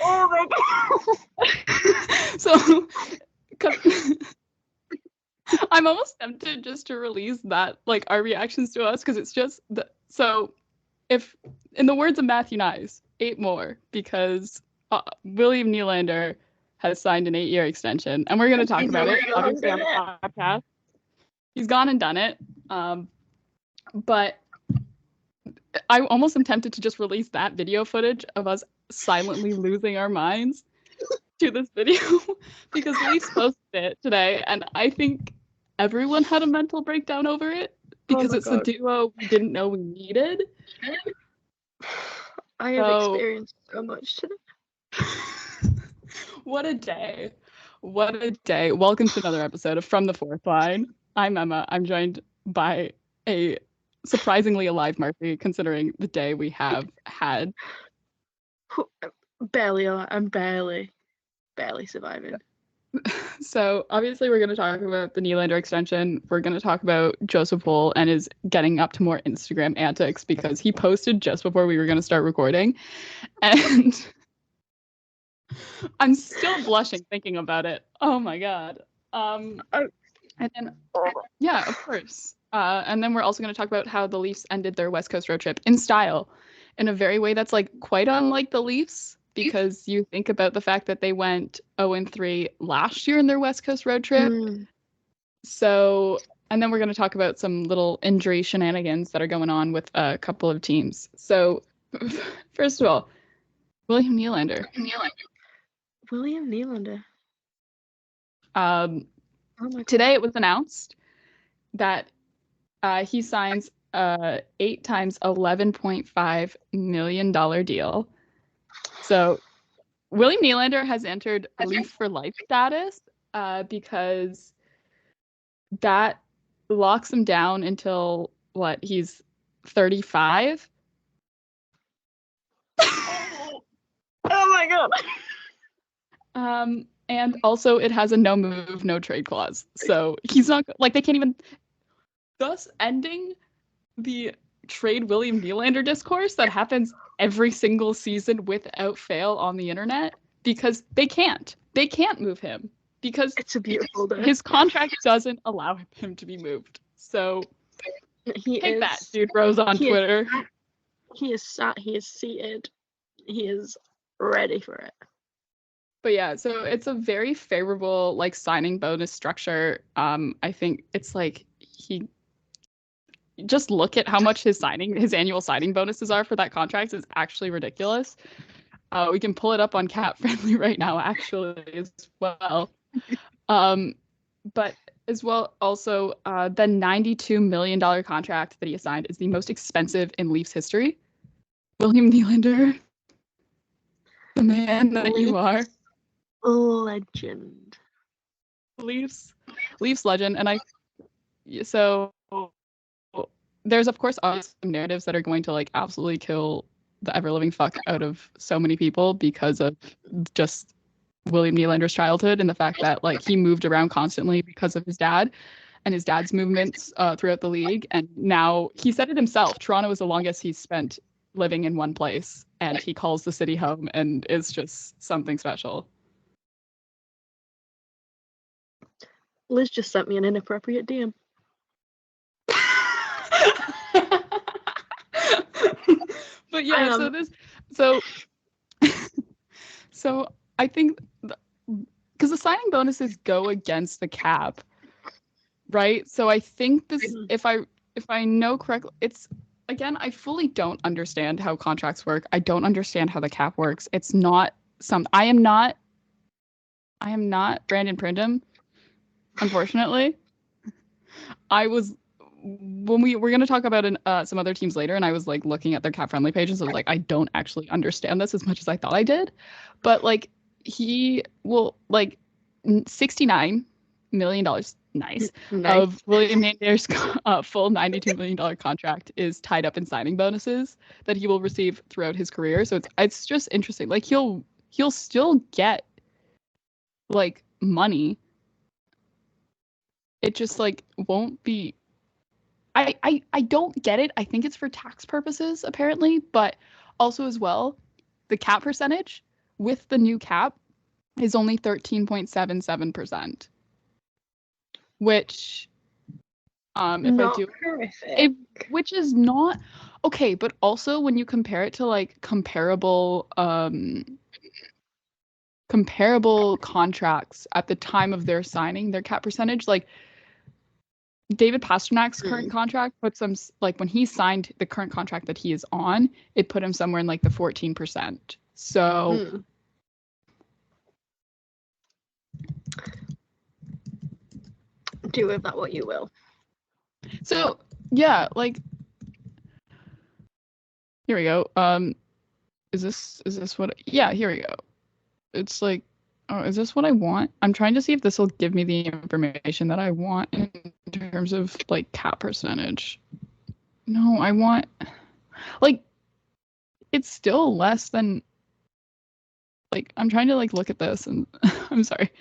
Oh my god. So, I'm almost tempted just to release that, like, our reactions to us, because it's just so if, in the words of Matthew Nyes, 8 more, because William Nylander has signed an 8-year extension, and we're going to talk about it, obviously, on the podcast. He's gone and done it, but I almost am tempted to just release that video footage of us silently losing our minds to this video, because Leafs posted it today, and I think everyone had a mental breakdown over it, because it's the duo we didn't know we needed. I have experienced so much today. What a day. What a day. Welcome to another episode of From the Fourth Line. I'm Emma. I'm joined by a surprisingly alive Marcie, considering the day we have had. I'm barely surviving. So obviously we're going to talk about the Nylander extension. We're going to talk about Joseph Woll and his getting up to more Instagram antics, because he posted just before we were going to start recording. And I'm still blushing thinking about it. Oh my god. And then, yeah, of course. And then we're also going to talk about how the Leafs ended their West Coast road trip in style, in a very way that's like quite unlike the Leafs, because you think about the fact that they went 0-3 last year in their West Coast road trip. So, and then we're going to talk about some little injury shenanigans that are going on with a couple of teams. So, first of all, William Nylander. Today it was announced that he signs a 8 times $11.5 million deal. So William Nylander has entered Leaf for life status because that locks him down until he's 35. Oh my god. And also it has a no move, no trade clause. So he's not, like, they can't even, thus ending the trade William Nylander discourse that happens every single season without fail on the internet, because they can't move him, because it's a beautiful day. His contract doesn't allow him to be moved. So take that, dude Rose on Twitter. He is seated. He is ready for it. But yeah, so it's a very favorable, like, signing bonus structure. I think it's like he just look at how much his annual signing bonuses are for that contract. It's actually ridiculous. We can pull it up on Cap Friendly right now, actually, as well. But as well, also, the $92 million contract that he signed is the most expensive in Leafs history. William Nylander, the man that you are. Legend. Leafs legend. And so there's, of course, some narratives that are going to, like, absolutely kill the ever-living fuck out of so many people because of just William Nylander's childhood and the fact that, like, he moved around constantly because of his dad and his dad's movements throughout the league. And now, he said it himself, Toronto is the longest he's spent living in one place, and he calls the city home, and it's just something special. Liz just sent me an inappropriate DM. But yeah, so I think because the signing bonuses go against the cap, right? So I think this, if I know correctly, it's, again, I fully don't understand how contracts work. I don't understand how the cap works. It's not I am not Brandon Prindham, unfortunately. When we were going to talk about some other teams later, and I was, like, looking at their cap friendly pages, I was like, I don't actually understand this as much as I thought I did. But, like, he will, like, $69 million, nice, of William Nylander's full $92 million contract is tied up in signing bonuses that he will receive throughout his career. So it's just interesting. Like, he'll still get, like, money. It just, like, won't be. I don't get it. I think it's for tax purposes, apparently, but also as well, the cap percentage with the new cap is only 13.77%, which if not I do horrific. which is not okay, but also when you compare it to like comparable contracts at the time of their signing, their cap percentage, like David Pasternak's current contract puts him, like when he signed the current contract that he is on, it put him somewhere in like the 14%. So do with that what you will. So yeah, like here we go. Is this what? Yeah, here we go. It's like, oh, is this what I want? I'm trying to see if this will give me the information that I want in terms of like cap percentage. No, I want like it's still less than like I'm trying to like look at this and I'm sorry.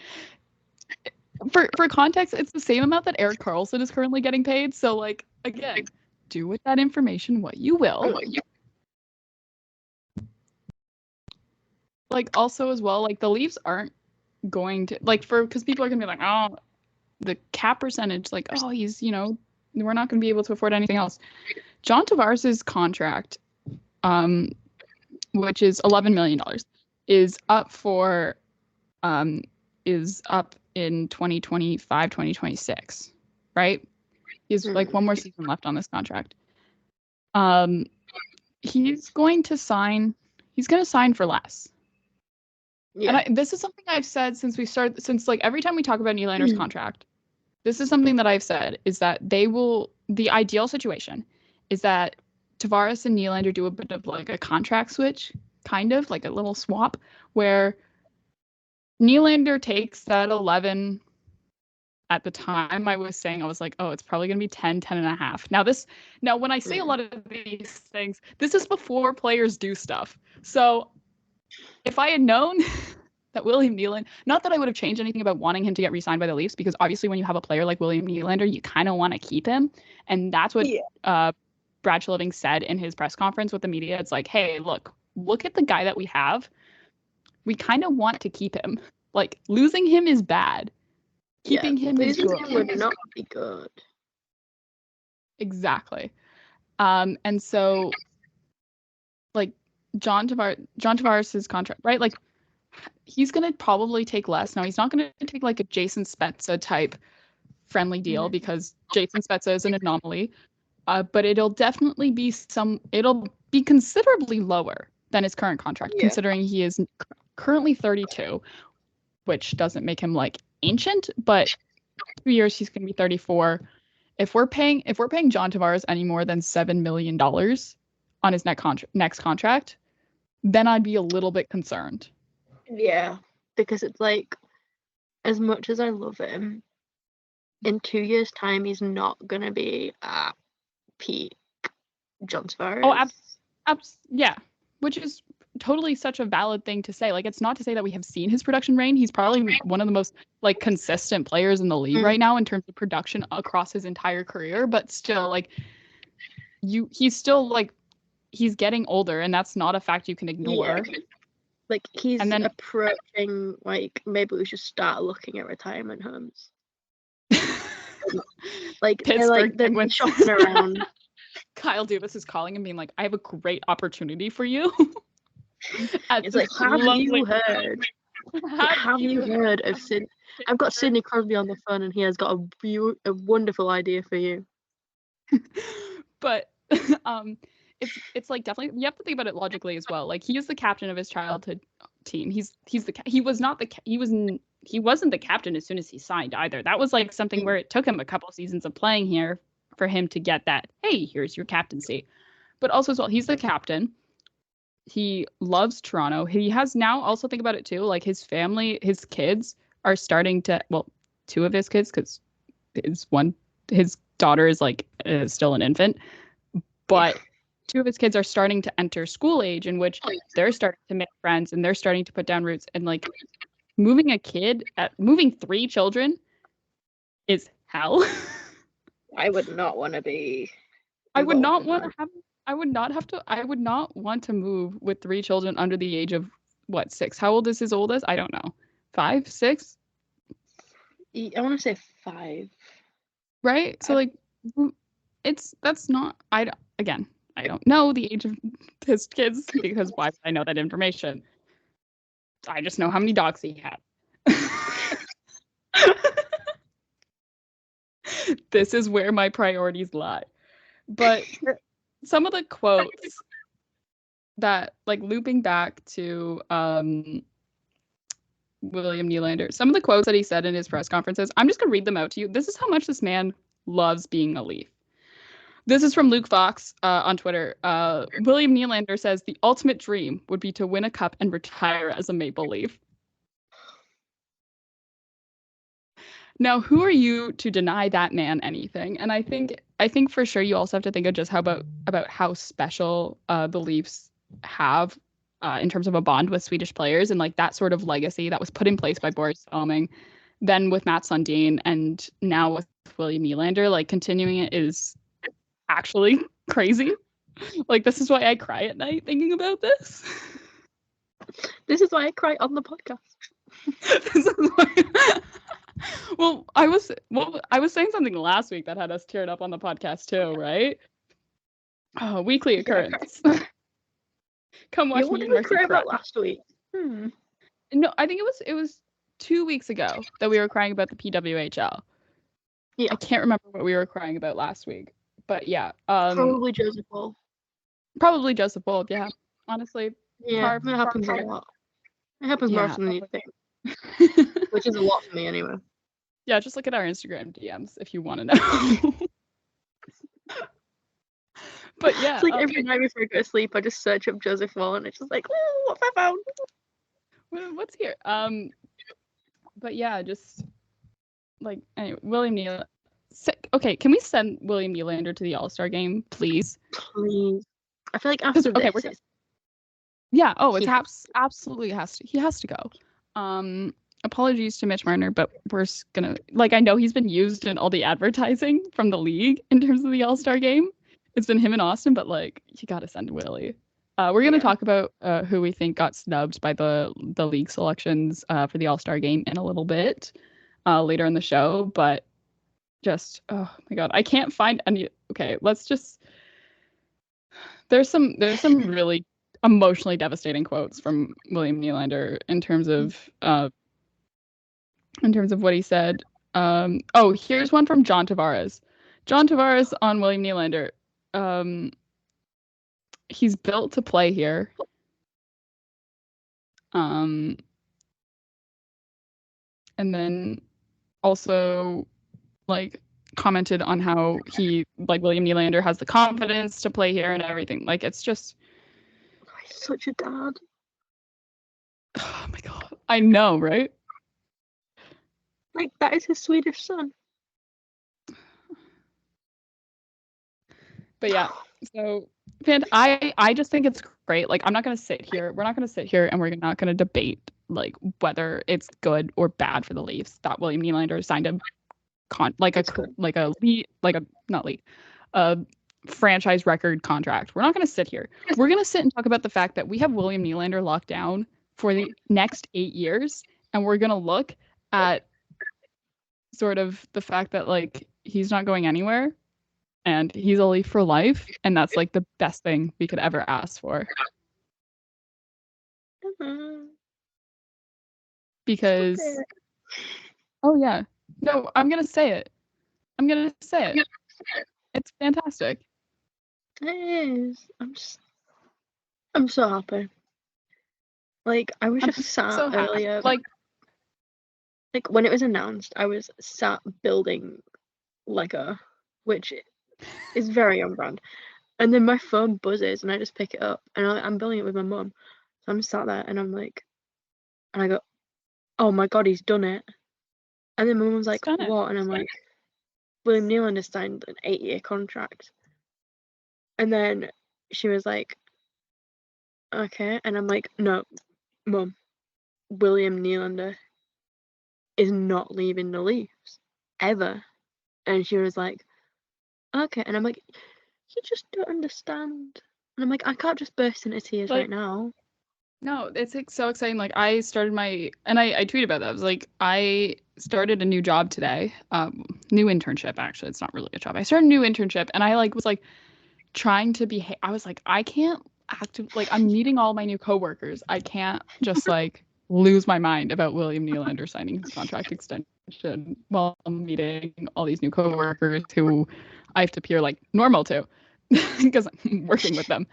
For context, it's the same amount that Erik Karlsson is currently getting paid. So like again, do with that information what you will. Like also as well, like the Leafs aren't going to like because people are gonna be like, oh, the cap percentage, like, oh, he's, you know, we're not gonna be able to afford anything else. John Tavares' contract, which is $11 million, is up in 2025, 2026, right? He has like one more season left on this contract. He's going to sign for less. Yeah. And this is something I've said since like every time we talk about Nylander's contract, this is something that I've said is that the ideal situation is that Tavares and Nylander do a bit of like a contract switch, kind of like a little swap where Nylander takes that 11. At the time I was like, oh, it's probably going to be 10 and a half. Now when I say a lot of these things, this is before players do stuff. So if I had known that William Nylander, not that I would have changed anything about wanting him to get re-signed by the Leafs, because obviously when you have a player like William Nylander, you kind of want to keep him. And that's what Brad Shilling said in his press conference with the media. It's like, hey, look at the guy that we have. We kind of want to keep him. Like, losing him is bad. Keeping him is good. Losing him would not be good. Exactly. And so, like, John Tavares' contract, right? Like, he's going to probably take less. Now, he's not going to take, like, a Jason Spezza type friendly deal because Jason Spezza is an anomaly. But it'll definitely be it'll be considerably lower than his current contract, considering he is currently 32, which doesn't make him, like, ancient, but 2 years he's going to be 34. If we're paying John Tavares any more than $7 million on his next contract, then I'd be a little bit concerned. Yeah, because it's like, as much as I love him, in 2 years' time he's not going to be at peak John Tavares. Oh, yeah, which is totally such a valid thing to say. Like, it's not to say that we have seen his production reign. He's probably one of the most like consistent players in the league right now in terms of production across his entire career, but still, like, he's still like, he's getting older, and that's not a fact you can ignore. Like, he's approaching, like, maybe we should start looking at retirement homes. Like, they're shopping around. Kyle Dubas is calling and being like, I have a great opportunity for you. It's like, have you heard of Sid? I've got Sidney Crosby on the phone, and he has got a wonderful idea for you. But it's like, definitely you have to think about it logically as well. Like, he is the captain of his childhood team. He wasn't the captain as soon as he signed either. That was like something where it took him a couple seasons of playing here for him to get that, hey, here's your captaincy. But also as well, he's the captain. He loves Toronto. He has now, also think about it too, like his family, his kids are starting to, well, two of his kids, because his daughter is like still an infant, but two of his kids are starting to enter school age, in which they're starting to make friends and they're starting to put down roots. And like, moving 3 children is hell. I would not want to be. I would not want to have I would not want to move with 3 children under the age of, what, 6? How old is his oldest? I don't know. 5, 6? I want to say 5. Right? So, like, that's not, I don't know the age of his kids because why would I know that information? I just know how many dogs he had. This is where my priorities lie. But some of the quotes that, like, looping back to William Nylander, some of the quotes that he said in his press conferences, I'm just going to read them out to you. This is how much this man loves being a Leaf. This is from Luke Fox on Twitter. William Nylander says, the ultimate dream would be to win a cup and retire as a Maple Leaf. Now, who are you to deny that man anything? And I think for sure you also have to think of just about how special the Leafs have in terms of a bond with Swedish players, and like that sort of legacy that was put in place by Boris Helming, then with Mats Sundin, and now with William Nylander. Like, continuing it is actually crazy. Like, this is why I cry at night thinking about this. This is why I cry on the podcast. This is why. Well, I was saying something last week that had us teared up on the podcast too, right? Oh, weekly occurrence. Come watch me and Marcie cry about last week. No, I think it was 2 weeks ago that we were crying about the PWHL. Yeah. I can't remember what we were crying about last week, but yeah. Probably Joseph Woll. Yeah. Honestly. Yeah, it happens a lot. It happens more often than you think. Which is a lot for me anyway. Yeah, just look at our Instagram DMs if you want to know. But yeah. It's like every night before I go to sleep, I just search up Joseph Woll and it's just like, oh, what have I found? What's here? But yeah, just like, anyway, William Nylander. Okay, can we send William Nylander to the All-Star game, please? Please. I feel like after this. Yeah. Oh, it's absolutely he has to go. Apologies to Mitch Marner, but we're gonna, like, I know he's been used in all the advertising from the league in terms of the All-Star game. It's been him and Austin, but like, you gotta send Willie. We're gonna talk about who we think got snubbed by the league selections for the All-Star game in a little bit later in the show, but just, oh my god, I can't find any. Okay, let's just. There's some really emotionally devastating quotes from William Nylander in terms of what he said. Oh, here's one from John Tavares. John Tavares on William Nylander. He's built to play here. And then also, like, commented on how William Nylander has the confidence to play here and everything. Like, it's just, he's such a dad. Oh my god. I know, right? Like, that is his Swedish son. But yeah, so I just think it's great. Like, we're not gonna sit here and we're not gonna debate like whether it's good or bad for the Leafs that William Nylander signed a franchise record contract. We're not gonna sit here. We're gonna sit and talk about the fact that we have William Nylander locked down for the next 8 years, and we're gonna look at sort of the fact that, like, he's not going anywhere and he's a Leaf for life, and that's like the best thing we could ever ask for. Because oh yeah, no, I'm gonna say it. It's fantastic. It is. I'm so happy. Like, I was just sat earlier. Like when it was announced, I was sat building Lego, which is very on brand. And then my phone buzzes and I just pick it up and I'm building it with my mum. So I'm sat there and I'm like, and I go, oh my god, he's done it. And then my mum's like, what? And I'm like, William Nylander signed an 8-year contract. And then she was like, okay. And I'm like, no, Mum, William Nylander is not leaving the Leafs ever. And she was like, okay. And I'm like, you just don't understand. And I'm like, I can't just burst into tears right now. No, it's like so exciting. Like I started I tweeted about that. I was like, I started a new job today. New internship, actually. It's not really a job. I started a new internship and I was trying to behave. I was like, I can't I'm meeting all my new coworkers. I can't just lose my mind about William Nylander signing his contract extension while I'm meeting all these new coworkers who I have to appear normal to because I'm working with them.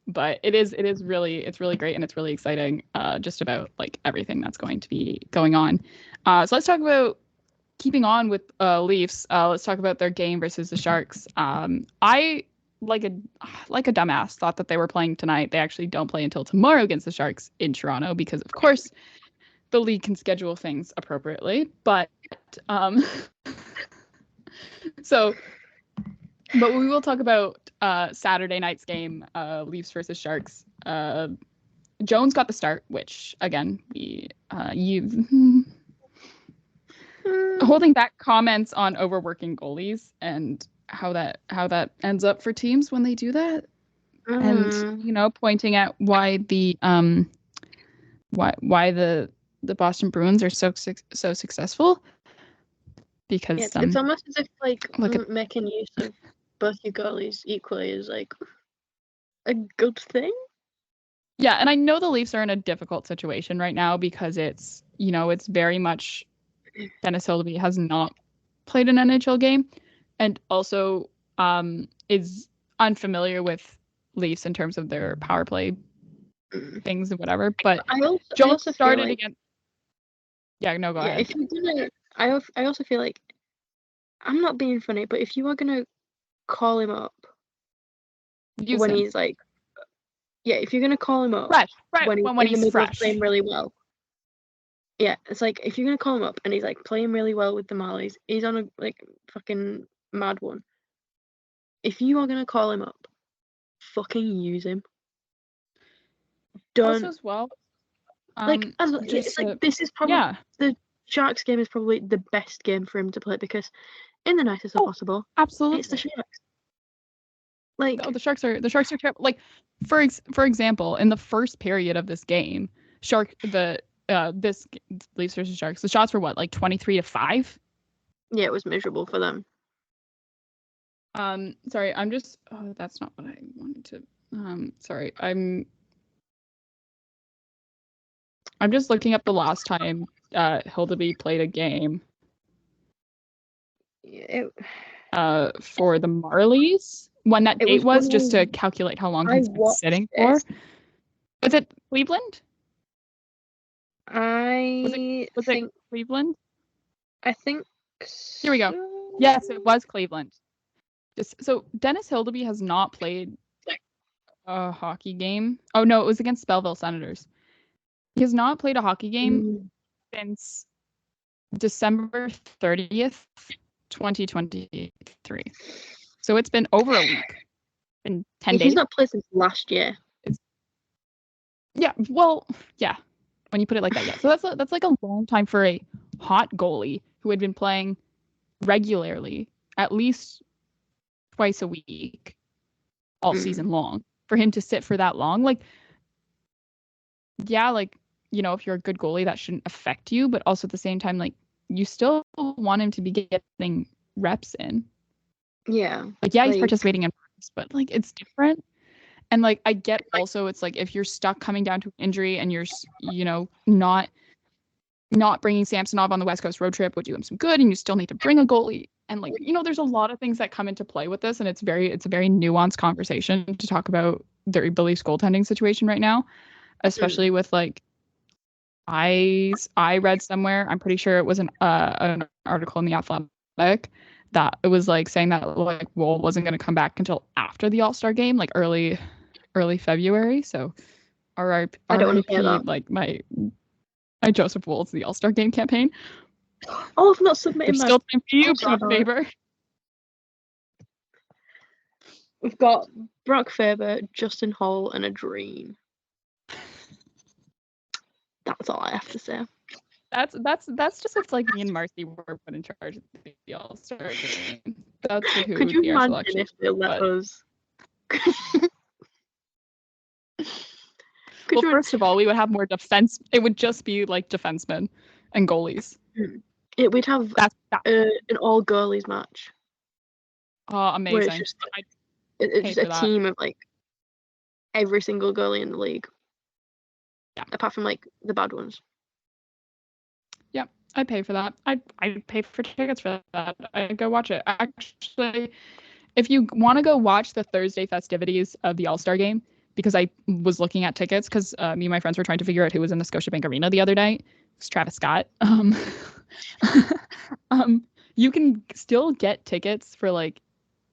But it's really great and it's really exciting just about everything that's going to be going on. So let's talk about keeping on with Leafs. Let's talk about their game versus the Sharks. I like a dumbass thought that they were playing tonight. They actually don't play until tomorrow against the Sharks in Toronto because of course the league can schedule things appropriately. But but we will talk about Saturday night's game, Leafs versus Sharks. Jones got the start, which again, holding back comments on overworking goalies and how that ends up for teams when they do that, and pointing out why the Boston Bruins are so successful. Because it's almost as if making use of both your goalies equally is a good thing. Yeah, and I know the Leafs are in a difficult situation right now because it's very much Dennis Hildeby has not played an NHL game and also is unfamiliar with Leafs in terms of their power play things and whatever. But Jones started again. Yeah, no, go ahead. If you're gonna, I also feel like I'm not being funny, but if you are gonna call him up when he's if you're gonna call him up when he's fresh, playing really well. Yeah, it's if you're gonna call him up and he's playing really well with the Marlies, he's on a fucking mad one. If you are gonna call him up, fucking use him. Don't also as well. This is probably the Sharks game is probably the best game for him to play because, in the nicest way possible, absolutely, it's the Sharks. The Sharks are terrible. For example, in the first period of this game, this Leafs versus Sharks, the shots were 23-5. Yeah, it was miserable for them. Sorry, I'm just. Oh, that's not what I wanted to. Sorry, I'm just looking up the last time Hildeby played a game. For the Marlies, when that date was just to calculate how long he's been sitting for. Was it Cleveland? Was it Cleveland? I think. Here we go. Yes, it was Cleveland. So Dennis Hildeby has not played a hockey game. Oh no, it was against Belleville Senators. He has not played a hockey game since December 30th, 2023. So it's been over a week. Been 10 days. He's not played since last year. Yeah, when you put it like that, yeah. So that's a long time for a hot goalie who had been playing regularly, at least twice a week, all season long. For him to sit for that long, if you're a good goalie, that shouldn't affect you, but also at the same time, you still want him to be getting reps in. Yeah. He's participating in practice, but it's different. And I get also it's if you're stuck coming down to an injury and you're not bringing Samsonov on the West Coast road trip would do him some good, and you still need to bring a goalie. And there's a lot of things that come into play with this, and it's a very nuanced conversation to talk about the Leafs goaltending situation right now, especially with I read somewhere, I'm pretty sure it was an article in the Athletic, that it was saying that Woll wasn't going to come back until after the All-Star game, early February. So I don't want to hear that. My Joseph Woll's the All-Star game campaign. Oh, I've not submitted my. Still time for you, Brock Faber. We've got Brock Faber, Justin Hall, and a dream. That's all I have to say. That's just if me and Marcie were put in charge of the All-Star game. That's who could would you be our imagine selection. if they let us Well, first of all, we would have more defense. It would just be like defensemen and goalies. We'd have an all girlies match. Oh, amazing! It's just a team of like every single girlie in the league. Yeah. Apart from like the bad ones. Yeah, I'd pay for that. I'd pay for tickets for that. I'd go watch it. Actually, if you want to go watch the Thursday festivities of the All-Star game, because I was looking at tickets because me and my friends were trying to figure out who was in the Scotiabank Arena the other night. It's Travis Scott. You can still get tickets for like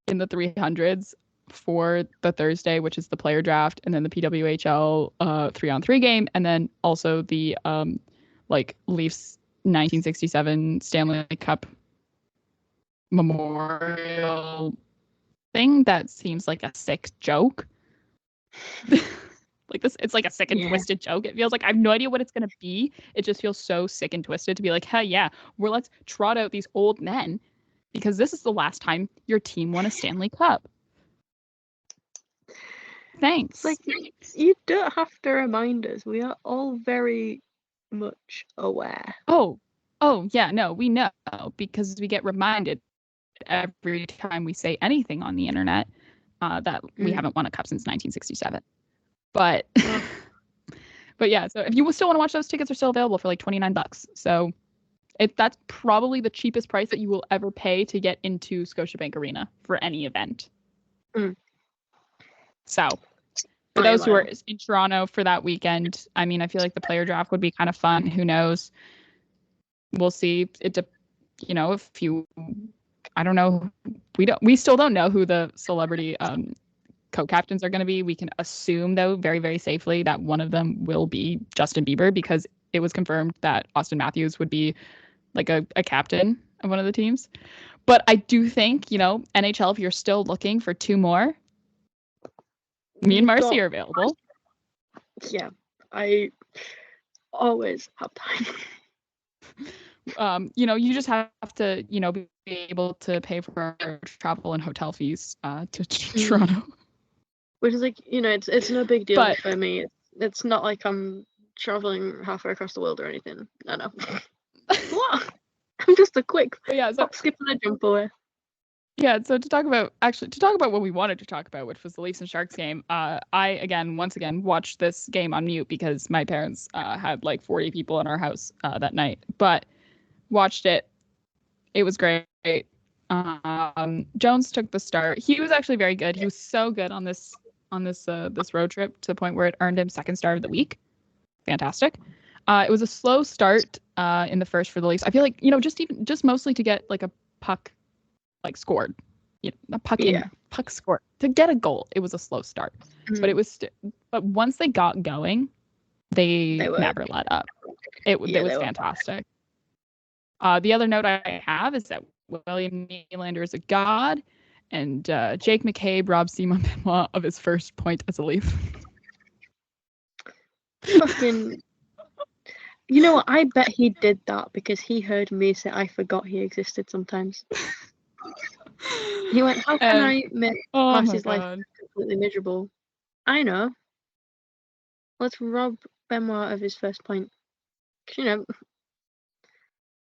in the 300s for the Thursday, which is the player draft, and then the PWHL 3-on-3 game, and then also the like Leafs 1967 Stanley Cup memorial thing that seems like a sick joke. Like this, it's like a sick and twisted joke. It feels like I have no idea what it's gonna be. It just feels so sick and twisted to be like, hey, yeah, let's trot out these old men because this is the last time your team won a Stanley Cup. Thanks. Like you don't have to remind us. We are all very much aware. Oh yeah, no, we know because we get reminded every time we say anything on the internet that we haven't won a cup since 1967. But but yeah, so if you still want to watch, those tickets are still available for like $29. So that's probably the cheapest price that you will ever pay to get into Scotiabank Arena for any event. So for those who are in Toronto for that weekend, I mean, I feel like the player draft would be kind of fun. Who knows? We'll see. If you, I don't know. We still don't know who the celebrity co-captains are going to be. We can assume, though, very, very safely that one of them will be Justin Bieber because it was confirmed that Austin Matthews would be like a captain of one of the teams. But I do think, NHL, if you're still looking for two more, me and Marcie are available. Yeah, I always have time. You just have to, be able to pay for our travel and hotel fees to Toronto. Which is like, it's no big deal for me. It's not like I'm traveling halfway across the world or anything. No. What? I'm just a quick skip and a jump away. Yeah, so to talk about what we wanted to talk about, which was the Leafs and Sharks game, I once again watched this game on mute because my parents had like 40 people in our house that night. But watched it. It was great. Jones took the start. He was actually very good. He was so good on this road trip to the point where it earned him second star of the week. Fantastic. It was a slow start in the first for the Leafs. I feel like just mostly to get like a puck like scored, a puck puck scored to get a goal. It was a slow start, but it was. But once they got going, they never let up. It was fantastic. The other note I have is that William Nylander is a god, and Jake McCabe robbed Simon Benoit of his first point as a Leaf. Fucking. I bet he did that because he heard me say I forgot he existed sometimes. He went, how can I make Marcie's life completely miserable? I know. Let's rob Benoit of his first point. Not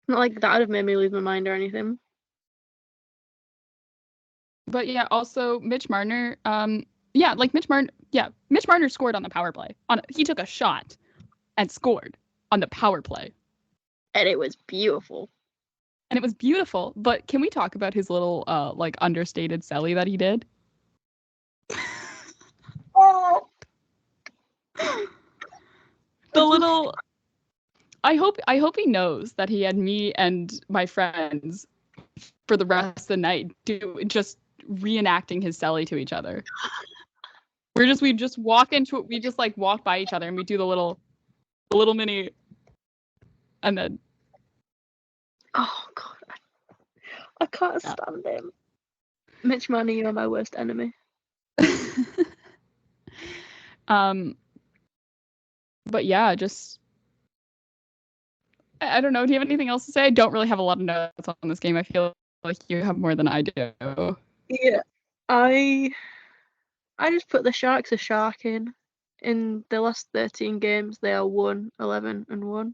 like that would have made me lose my mind or anything. But yeah, also Mitch Marner. Mitch Marner scored on the power play. He took a shot and scored on the power play. And it was beautiful. But can we talk about his little understated celly that he did? Oh. The little. I hope he knows that he had me and my friends for the rest of the night just reenacting his celly to each other. We just walk into it. We just like walk by each other and we do the little mini, and then. Oh God, I can't stand him. Mitch Marner, you're my worst enemy. But yeah, just I don't know. Do you have anything else to say? I don't really have a lot of notes on this game. I feel like you have more than I do. Yeah, I I just put the Sharks a shark in. In the last 13 games, they are 1-11-1.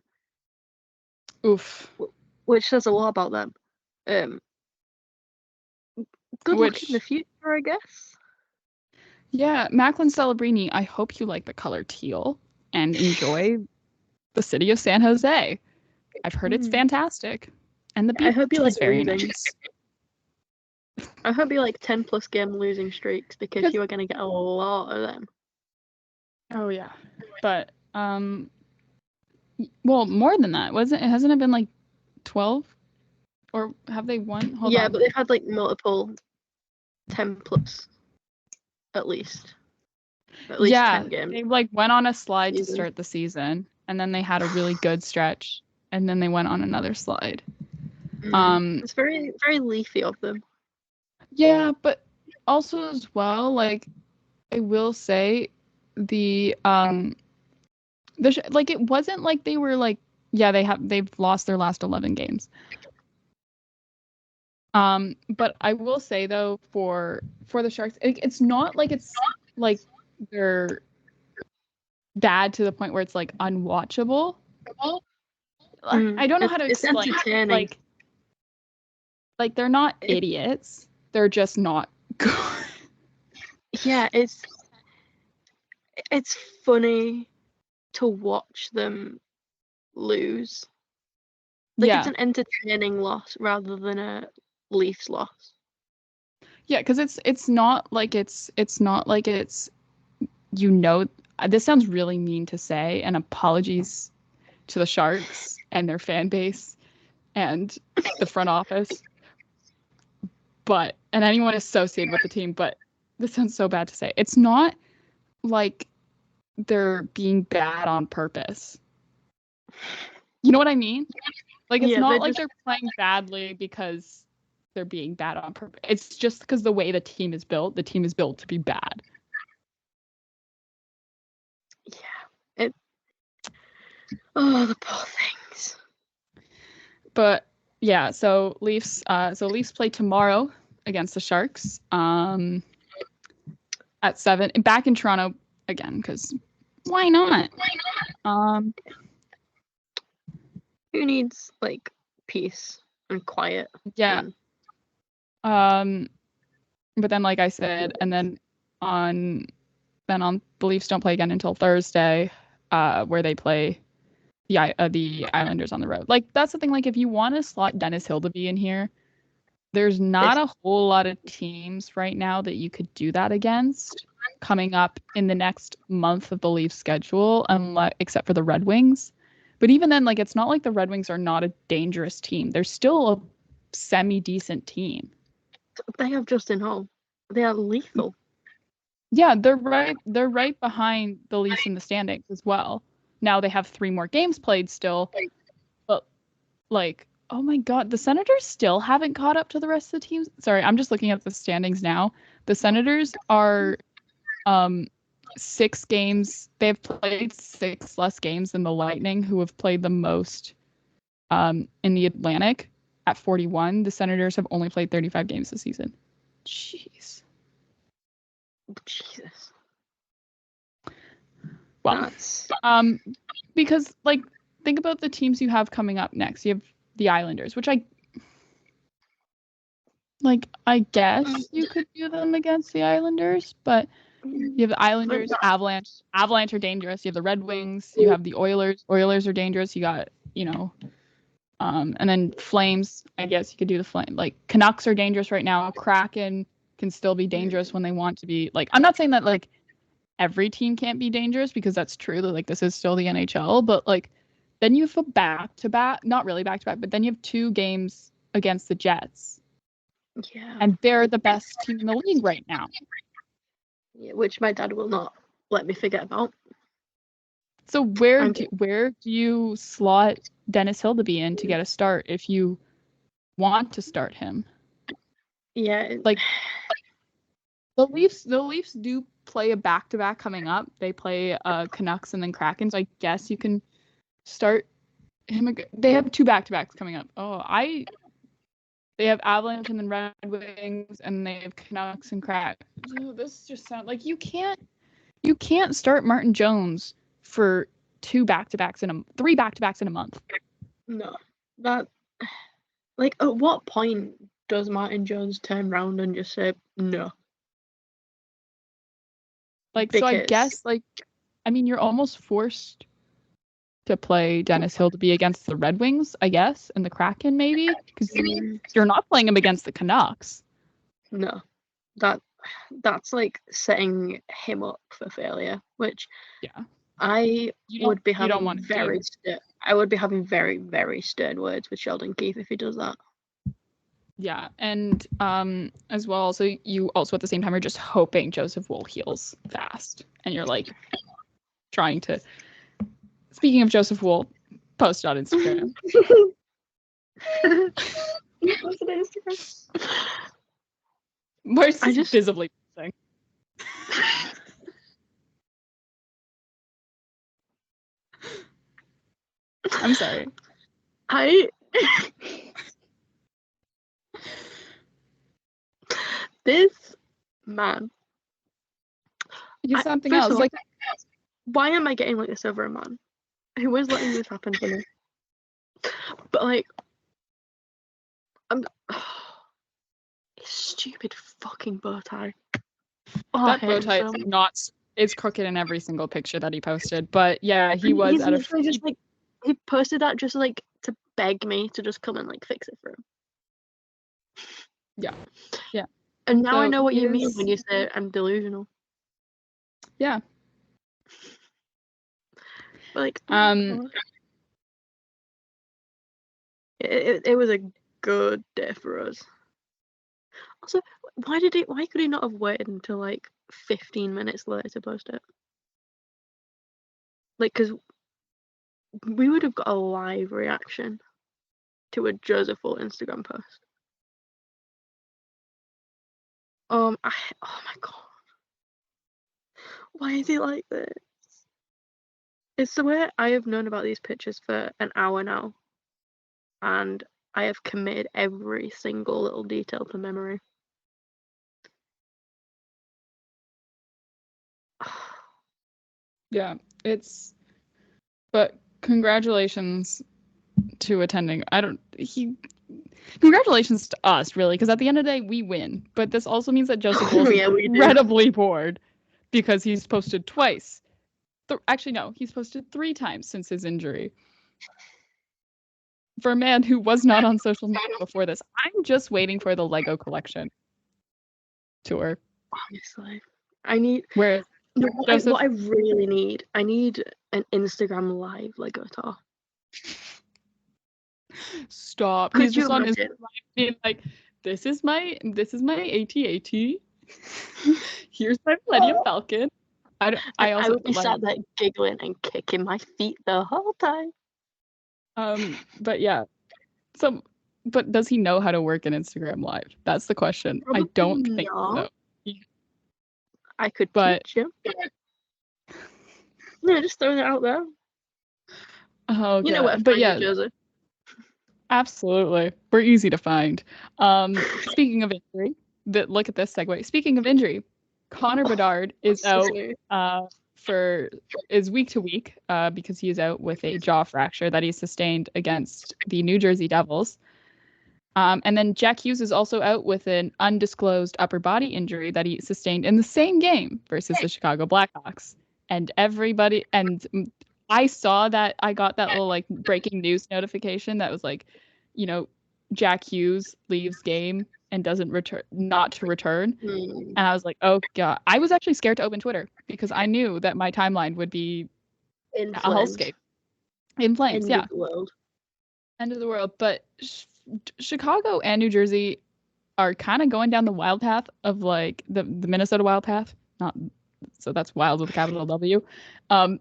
Oof. Which says a lot about them. Good luck in the future, I guess. Yeah, Macklin Celebrini, I hope you like the color teal and enjoy the city of San Jose. I've heard it's fantastic. And the beach I hope you like very losing. nice. I hope you like 10+ game losing streaks because you are going to get a lot of them. Oh yeah. But well, more than that. Hasn't it been like 12? Or have they won? Hold on. But they've had like multiple 10+ at least. At least 10 games. They like went on a slide to start the season, and then they had a really good stretch, and then they went on another slide. It's very, very Leafy of them. Yeah, but also as well, like I will say, it wasn't like they were like, they've lost their last 11 games. But I will say though, for the Sharks, it's not like it's like they're bad to the point where it's like unwatchable. I don't know how to explain. It's entertaining. Like they're not idiots. They're just not good. Yeah, it's funny to watch them lose. It's an entertaining loss rather than a Leafs loss. Yeah, because it's not like it's this sounds really mean to say, and apologies to the Sharks and their fan base and the front office, and anyone associated with the team, but this sounds so bad to say. It's not like they're being bad on purpose. You know what I mean? Like, it's not like they're playing badly because they're being bad on purpose. It's just because the way the team is built to be bad. Yeah. The poor things. But yeah, so Leafs play tomorrow against the Sharks at 7 back in Toronto again, because why not? Who needs like peace and quiet? Yeah. But then, like I said, and then on the Leafs don't play again until Thursday, where they play the Islanders on the road. Like, that's the thing. Like, if you want to slot Dennis Hildeby in here, there's not a whole lot of teams right now that you could do that against coming up in the next month of the Leafs schedule, except for the Red Wings. But even then, like, it's not like the Red Wings are not a dangerous team. They're still a semi-decent team. They have Justin Holl. They are lethal. Yeah, they're right behind the Leafs in the standings as well. Now they have 3 more games played still. But, like, oh my God, the Senators still haven't caught up to the rest of the teams. Sorry, I'm just looking at the standings now. The Senators are 6 games. They've played 6 less games than the Lightning, who have played the most in the Atlantic at 41. The Senators have only played 35 games this season. Jeez. Jesus. Well, because, like, think about the teams you have coming up next. You have the Islanders, which I guess you could do them against the Islanders, but you have the Islanders, Avalanche. Avalanche are dangerous. You have the Red Wings. You have the Oilers. Oilers are dangerous. You got, and then Flames. I guess you could do the Flame. Like, Canucks are dangerous right now. Kraken can still be dangerous when they want to be. Like, I'm not saying that, like, every team can't be dangerous, because that's true. Like, this is still the NHL, but, like, then you have a back-to-back, not really back-to-back, but then you have 2 games against the Jets. Yeah. And they're the best team in the league right now. Yeah, which my dad will not let me forget about. So where do you slot Dennis Hildeby in to get a start if you want to start him? Yeah. Like, the Leafs do play a back-to-back coming up. They play Canucks and then Kraken, so I guess you can start him. They have 2 back-to-backs coming up. Oh, They have Avalanche and then Red Wings, and they have Canucks and Kraken. So this just sounds like you can't start Martin Jones for 3 back-to-backs in a month. No, that, like, at what point does Martin Jones turn around and just say no? Like, because... so I guess, like, I mean, you're almost forced to play Dennis Hill to be against the Red Wings, I guess, and the Kraken maybe, because you're not playing him against the Canucks. No, that's like setting him up for failure, which I would be having very stern words with Sheldon Keefe if he does that. Yeah, and as well, so you also at the same time are just hoping Joseph Woll heals fast, and you're like trying to. Speaking of Joseph Woll, post on Instagram. Where's just visibly posting? I'm sorry. This man. He's something else. Like, why am I getting like this over a man? Who is letting this happen to me? But like, stupid fucking bow tie. That bow tie is crooked in every single picture that he posted. But yeah, he was out of. Just like he posted that just like to beg me to just come and like fix it for him. Yeah. And now I know what you mean when you say I'm delusional. Yeah. Like, it was a good day for us. Also, why could he not have waited until like 15 minutes later to post it? Like, because we would have got a live reaction to a Joseph Woll Instagram post. Oh my god. Why is he like this? It's the way I have known about these pictures for an hour now. And I have committed every single little detail to memory. Yeah, but congratulations to attending. Congratulations to us, really, because at the end of the day, we win. But this also means that Joseph Woll is incredibly bored because he's posted twice. Actually, no, he's posted 3 times since his injury. For a man who was not on social media before this, I'm just waiting for the Lego collection tour. Honestly, I need. Where? What I really need, I need an Instagram live Lego tour. Stop. He's just on Instagram being like, this is my AT-AT. Here's my Millennium Falcon. I would be sat there giggling and kicking my feet the whole time. But yeah. But does he know how to work an Instagram live? That's the question. Probably I don't think so. I could teach him. Yeah, just throwing it out there. Oh, okay. You know what? But yeah, absolutely. We're easy to find. Speaking of injury, look at this segue. Speaking of injury, Connor Bedard is out is week to week because he is out with a jaw fracture that he sustained against the New Jersey Devils. And then Jack Hughes is also out with an undisclosed upper body injury that he sustained in the same game versus the Chicago Blackhawks. And I saw that, I got that little like breaking news notification that was like, Jack Hughes leaves game and doesn't return, not to return. And I was like, oh god. I was actually scared to open Twitter because I knew that my timeline would be a hellscape. In flames, yeah. End of the world. But Chicago and New Jersey are kind of going down the wild path of like the Minnesota wild path. So that's wild with a capital W. Of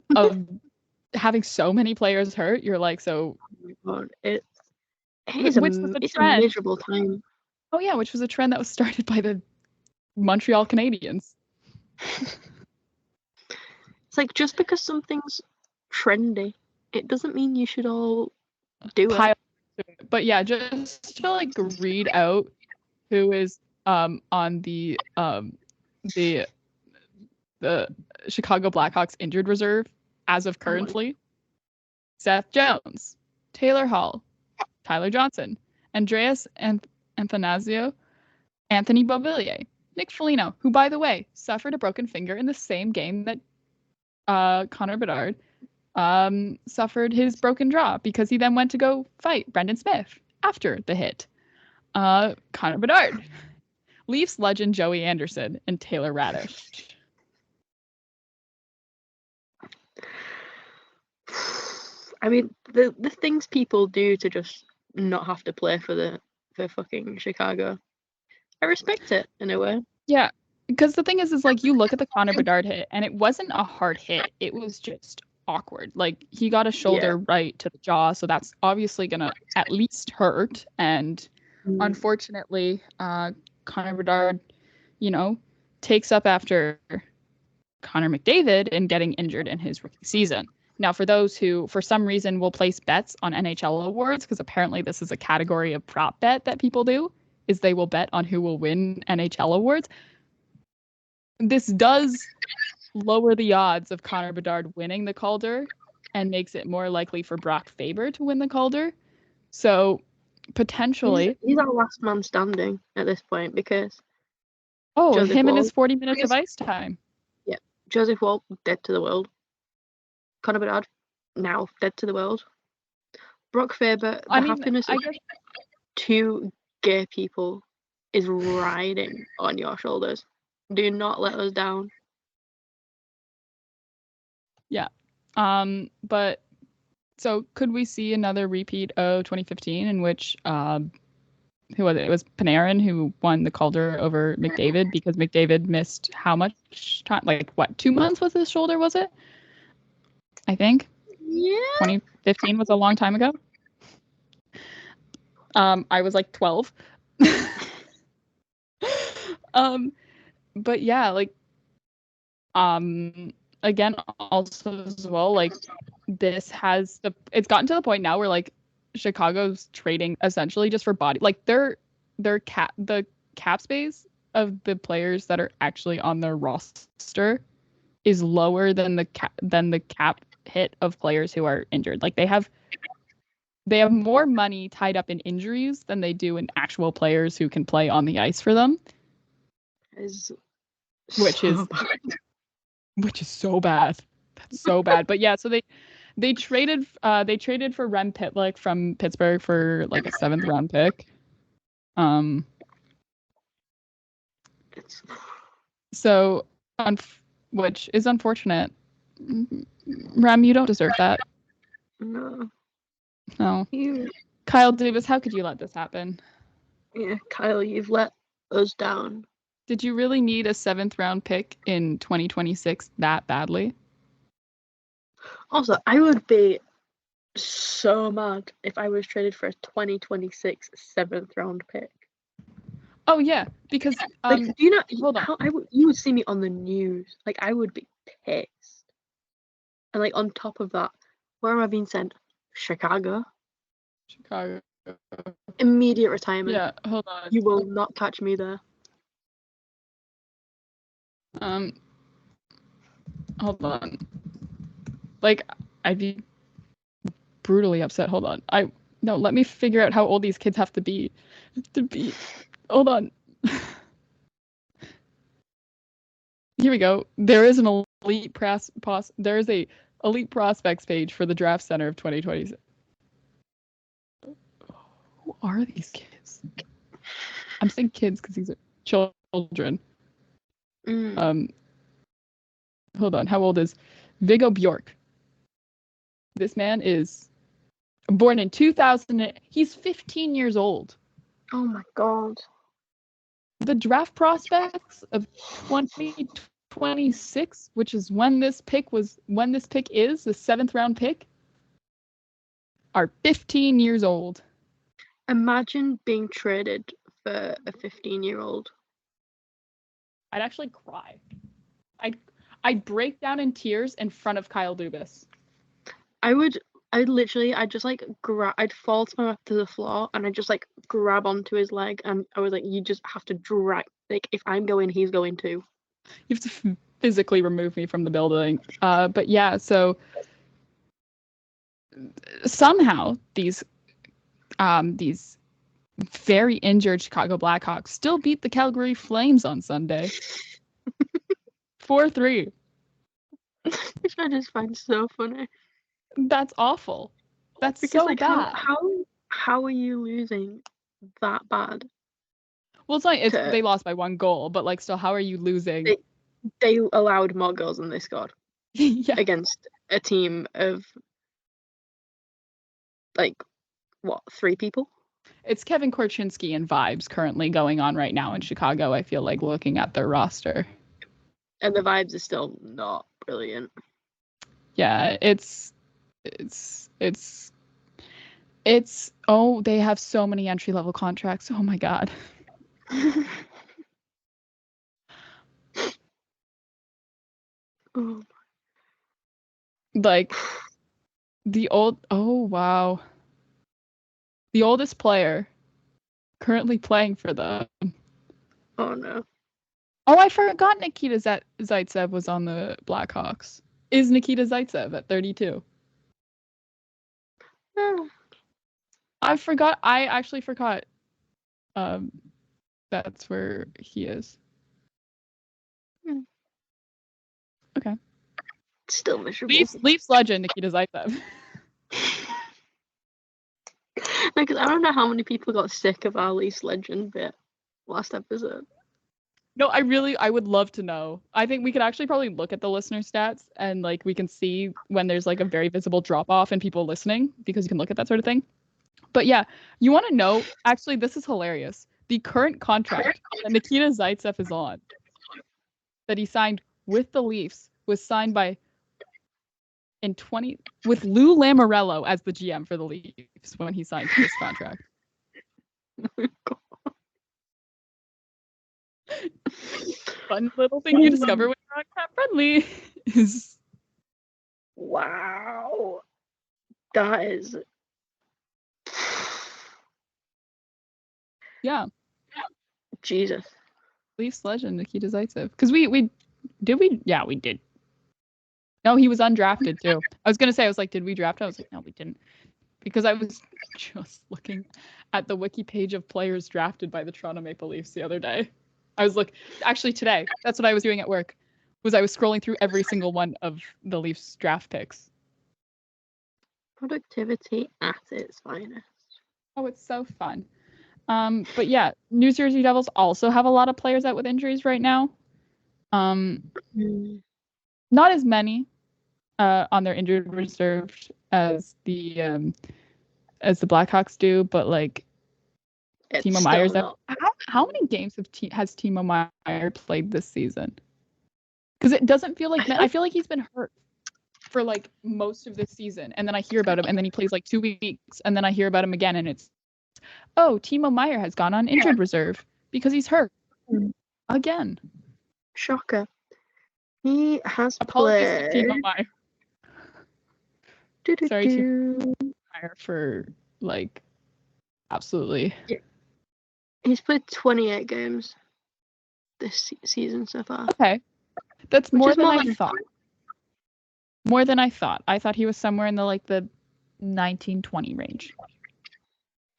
having so many players hurt. You're like, so. Oh it's a miserable time. Oh yeah, which was a trend that was started by the Montreal Canadiens. It's like, just because something's trendy, it doesn't mean you should all do it. But yeah, just to like read out who is on the Chicago Blackhawks injured reserve as of currently. Seth Jones, Taylor Hall, Tyler Johnson, Andreas Athanasio, Anthony Beauvillier, Nick Foligno, who, by the way, suffered a broken finger in the same game that Connor Bedard suffered his broken jaw because he then went to go fight Brendan Smith after the hit. Connor Bedard, Leafs legend Joey Anderson, and Taylor Radish. I mean, the things people do to just not have to play for fucking Chicago, I respect it in a way. Yeah, because the thing is like you look at the Connor Bedard hit, and it wasn't a hard hit. It was just awkward. Like he got a shoulder right to the jaw, so that's obviously gonna at least hurt. And unfortunately, Connor Bedard, takes up after Connor McDavid in getting injured in his rookie season. Now, for those who, for some reason, will place bets on NHL awards, because apparently this is a category of prop bet that people do, is they will bet on who will win NHL awards. This does lower the odds of Connor Bedard winning the Calder and makes it more likely for Brock Faber to win the Calder. So, potentially... He's our last man standing at this point, because... Joseph Woll, and his 40 minutes of ice time. Yeah. Joseph Woll, dead to the world. Connor Bedard, now dead to the world. Brock Faber, happiness of 2 gay people is riding on your shoulders. Do not let us down. Yeah. But so could we see another repeat of 2015 in which who was it? It was Panarin who won the Calder over McDavid because McDavid missed how much time? Like what, 2 months with his shoulder, was it? I think. Yeah. 2015 was a long time ago. I was like 12. But yeah, like again, also as well, like it's gotten to the point now where like Chicago's trading essentially just for body, like the cap space of the players that are actually on their roster is lower than the cap hit of players who are injured. Like they have more money tied up in injuries than they do in actual players who can play on the ice for them. Which is so bad. That's so bad. But yeah, so they traded for Rem Pitlick from Pittsburgh for like a 7th round pick. So which is unfortunate. Rem, you don't deserve that. No. Kyle Dubas, how could you let this happen? Yeah, Kyle, you've let us down. Did you really need a 7th round pick in 2026 that badly? Also, I would be so mad if I was traded for a 2026 7th round pick. Oh yeah, because like, do you know how you would see me on the news? Like, I would be pissed. And like on top of that, where am I being sent? Chicago. Immediate retirement. Yeah, hold on. You will not catch me there. Hold on. Like, I'd be brutally upset. Hold on. Let me figure out how old these kids have to be. Hold on. Here we go. There is an elite there is a elite prospects page for the draft center of 2026. Who are these kids? I'm saying kids because these are children. Hold on. How old is Viggo Bjork? This man is born in 2000. He's 15 years old. Oh my god. The draft prospects of 2026, which is when this pick is, the 7th round pick, are 15 years old. Imagine being traded for a 15-year-old. I'd actually cry. I'd break down in tears in front of Kyle Dubas. I would I'd just like I'd fall to the floor and I'd just like grab onto his leg, and I was like, you just have to drag. Like, if I'm going, he's going too. You have to physically remove me from the building. But yeah, so somehow these very injured Chicago Blackhawks still beat the Calgary Flames on Sunday. 4-3. Which I just find so funny. That's awful. That's because, so like, bad. How are you losing that bad? Well, it's like they lost by 1 goal, but like, still, how are you losing? They allowed more goals than they scored. Yeah. Against a team of like what, 3 people? It's Kevin Korchinski and vibes currently going on right now in Chicago, I feel like, looking at their roster. And the vibes are still not brilliant. Yeah, it's oh, they have so many entry-level contracts. Oh my god. Like oh wow. The oldest player currently playing for them. Oh no. Oh, I forgot Nikita Zaitsev was on the Blackhawks. Is Nikita Zaitsev at 32? I actually forgot. That's where he is. Okay. Still miserable. Leafs legend Nikita Zaitsev. Because I don't know how many people got sick of our Leafs legend bit last episode. No, I would love to know. I think we could actually probably look at the listener stats and like we can see when there's like a very visible drop off in people listening, because you can look at that sort of thing. But yeah, you want to know, actually, this is hilarious. The current contract that Nikita Zaitsev is on, that he signed with the Leafs, was signed with Lou Lamoriello as the GM for the Leafs when he signed this contract. Fun little thing you discover when you're on Cat Friendly is... Wow. That is... Yeah. Jesus. Leafs legend Nikita Zaitsev. Because we did. No, he was undrafted too. I was gonna say, I was like, did we draft him? I was like, no, we didn't. Because I was just looking at the wiki page of players drafted by the Toronto Maple Leafs the other day. I was actually today, that's what I was doing at work, was I was scrolling through every single one of the Leafs draft picks. Productivity at its finest. Oh, it's so fun. But yeah, New Jersey Devils also have a lot of players out with injuries right now. Not as many on their injured reserve as the Blackhawks do, but like Timo Meier's out. How many games has Timo Meier played this season? Because it doesn't feel like I feel like he's been hurt for like most of this season, and then I hear about him, and then he plays like 2 weeks, and then I hear about him again, and it's, oh, Timo Meier has gone on injured reserve because he's hurt again. Shocker. He has played. Timo Meier. Sorry, Timo Meier, for like absolutely. Yeah. He's played 28 games this season so far. Okay, that's more than I thought. More than I thought. I thought he was somewhere in the 19-20 range.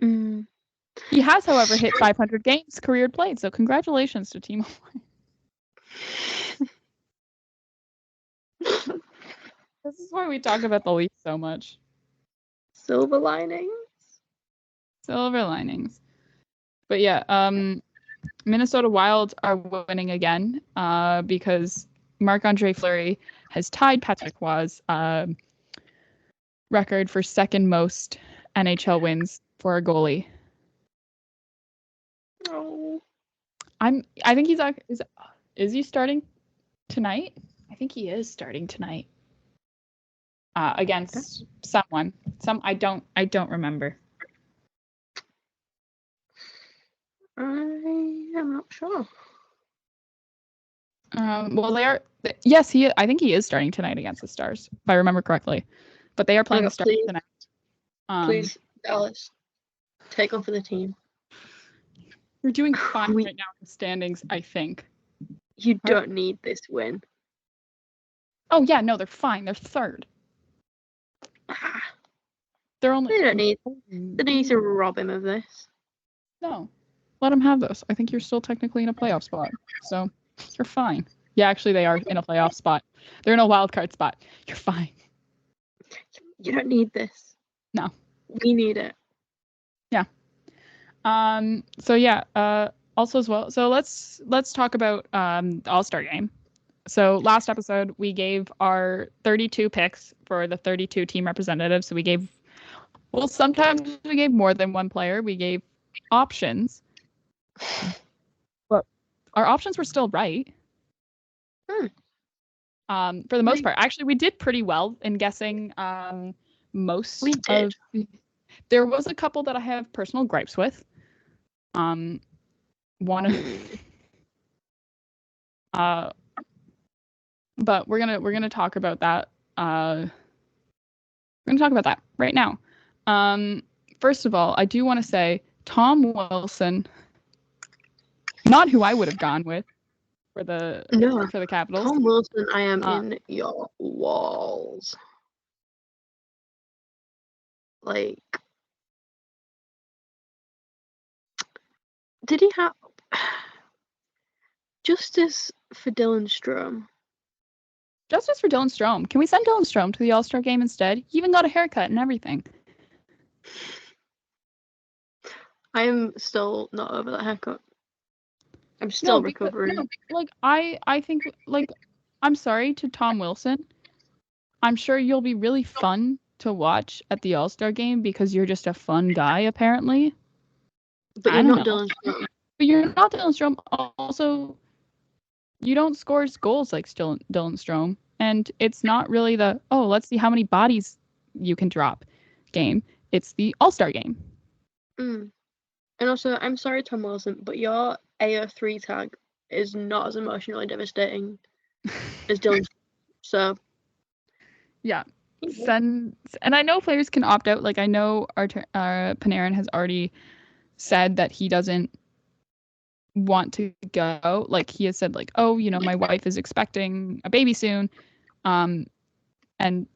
He has, however, hit 500 games career played, so congratulations to Timo Meier. This is why we talk about the Leafs so much. Silver linings. But yeah, Minnesota Wild are winning again because Marc-Andre Fleury has tied Patrick Roy's record for second most NHL wins for a goalie. Oh. I think is he starting tonight? I think he is starting tonight. Against someone. I don't remember. I am not sure. Well, they are. Yes, I think he is starting tonight against the Stars, if I remember correctly. But they are playing the Stars please, tonight. Please, Dallas, take on for the team. We're doing fine right now in the standings, I think. You don't need this win. Oh yeah, no, they're fine. They're third. They're only. They don't need to rob him of this. No, let him have this. I think you're still technically in a playoff spot, so you're fine. Yeah, actually, they are in a playoff spot. They're in a wild card spot. You're fine. You don't need this. No. We need it. Yeah. So yeah. Also as well. So let's talk about the All-Star game. So last episode we gave our 32 picks for the 32 team representatives. So we gave. Well, sometimes we gave more than one player. We gave options, but our options were still right. For the most part, actually, we did pretty well in guessing most. We did. There was a couple that I have personal gripes with. One of, but we're gonna talk about that. We're gonna talk about that right now. First of all, I do want to say Tom Wilson, not who I would have gone with for the Capitals. Tom Wilson, I am in your walls. Like, did he have justice for Dylan Strome? Justice for Dylan Strome. Can we send Dylan Strome to the All-Star game instead? He even got a haircut and everything. I am still not over that haircut. I'm still recovering. I think, I'm sorry to Tom Wilson. I'm sure you'll be really fun to watch at the All-Star game because you're just a fun guy, apparently. But you're not Dylan Strome. But you're not Dylan Strome. Also, you don't score goals like Dylan Strome. And it's not really let's see how many bodies you can drop game. It's the All-Star game. And also, I'm sorry, Tom Wilson, but your AO3 tag is not as emotionally devastating as Dylan. So, yeah. And I know players can opt out. Like, I know our Panarin has already said that he doesn't want to go. Like, he has said, like, oh, my wife is expecting a baby soon. And,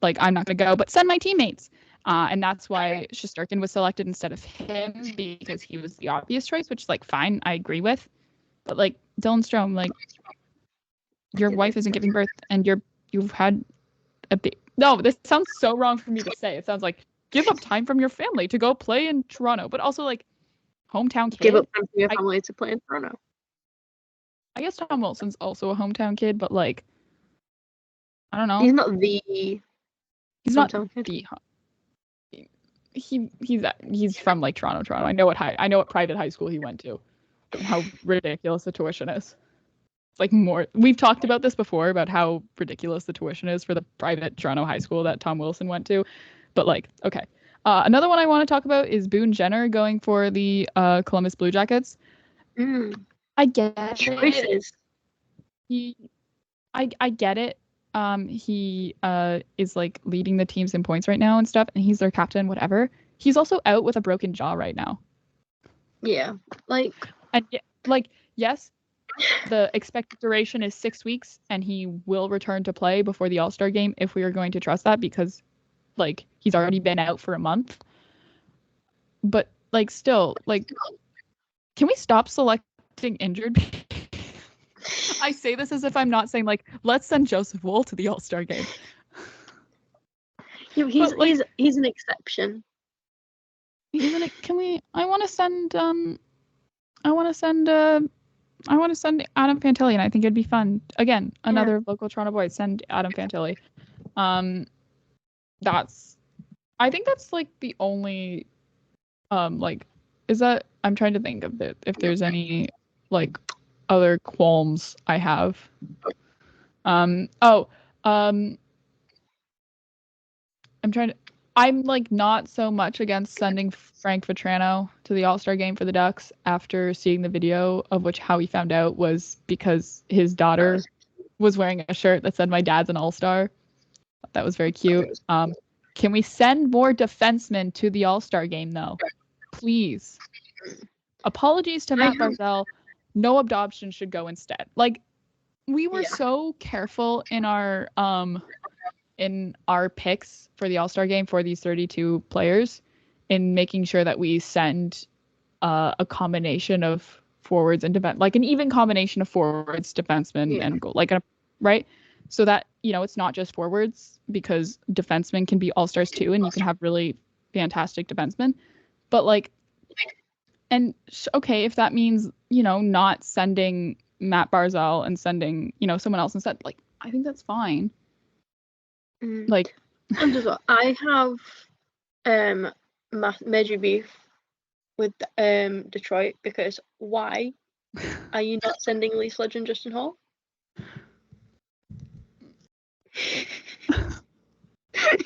like, I'm not going to go, but send my teammates. And that's why Shesterkin was selected instead of him, because he was the obvious choice, which, like, fine, I agree with. But, like, Dylan Strome, like, your wife isn't giving birth, and you've had a baby. No, this sounds so wrong for me to say. It sounds like give up time from your family to go play in Toronto, but also, like, hometown kid. Give up time from your family to play in Toronto. I guess Tom Wilson's also a hometown kid, but, like, I don't know. He's not the. He's not the. He's from, like, Toronto. I know what private high school he went to. How ridiculous the tuition is. Like, we've talked about this before about how ridiculous the tuition is for the private Toronto high school that Tom Wilson went to. But, like, okay. Another one I want to talk about is Boone Jenner going for the Columbus Blue Jackets. I get it. I get it. He is, like, leading the teams in points right now and stuff, and he's their captain, whatever. He's also out with a broken jaw right now. Yeah. Like. And, like, yes, the expected duration is 6 weeks, and he will return to play before the All-Star game if we are going to trust that, because, like, he's already been out for a month. But, like, still, like, can we stop selecting injured people? I say this as if I'm not saying, like, let's send Joseph Woll to the All-Star game. Yeah, he's an exception. I want to send Adam Fantilli, and I think it'd be fun. Again, another local Toronto boy. Send Adam Fantilli. I think that's, like, the only, like, is that, I'm trying to think of it, if there's any, like, other qualms I have. I'm, like, not so much against sending Frank Vetrano to the All-Star game for the Ducks after seeing the video, of which how he found out was because his daughter was wearing a shirt that said, "My dad's an All-Star." That was very cute. Can we send more defensemen to the All-Star game, though? Please. Apologies to Matt Barzal. No adoption should go instead. Like, we were so careful in our picks for the All-Star game for these 32 players in making sure that we send a combination of forwards and defense, like an even combination of forwards, defensemen, and goal, like right? So that, it's not just forwards, because defensemen can be all-stars too, and you can have really fantastic defensemen. But okay, if that means, not sending Matt Barzal and sending, someone else instead, like, I think that's fine. Like, I have major beef with Detroit, because why are you not sending Lee Sledge and Justin Hall?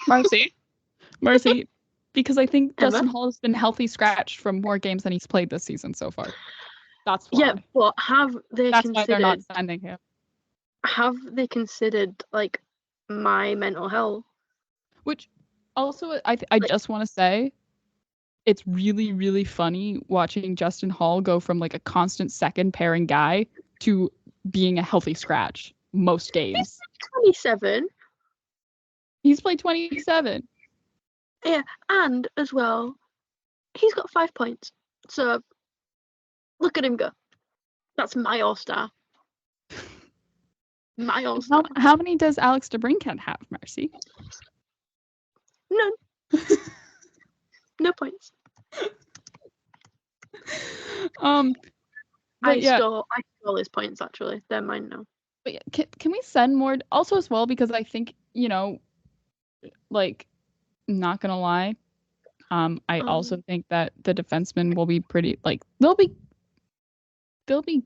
Marcie, because I think Emma? Justin Hall has been healthy scratched from more games than he's played this season so far. That's why. Yeah, but have they That's considered? Why they're not sending him. Have they considered my mental health? Which also, I just want to say, it's really, really funny watching Justin Hall go from a constant second pairing guy to being a healthy scratch most games. 27. He's played 27. Yeah, and as well, he's got 5 points. So look at him go. That's my all-star. My all-star. How many does Alex DeBrincat have, Marcie? None. No points. I stole his points, actually. They're mine now. But yeah, can we send more also as well, because I think, not gonna lie, I also think that the defensemen will be pretty, they'll be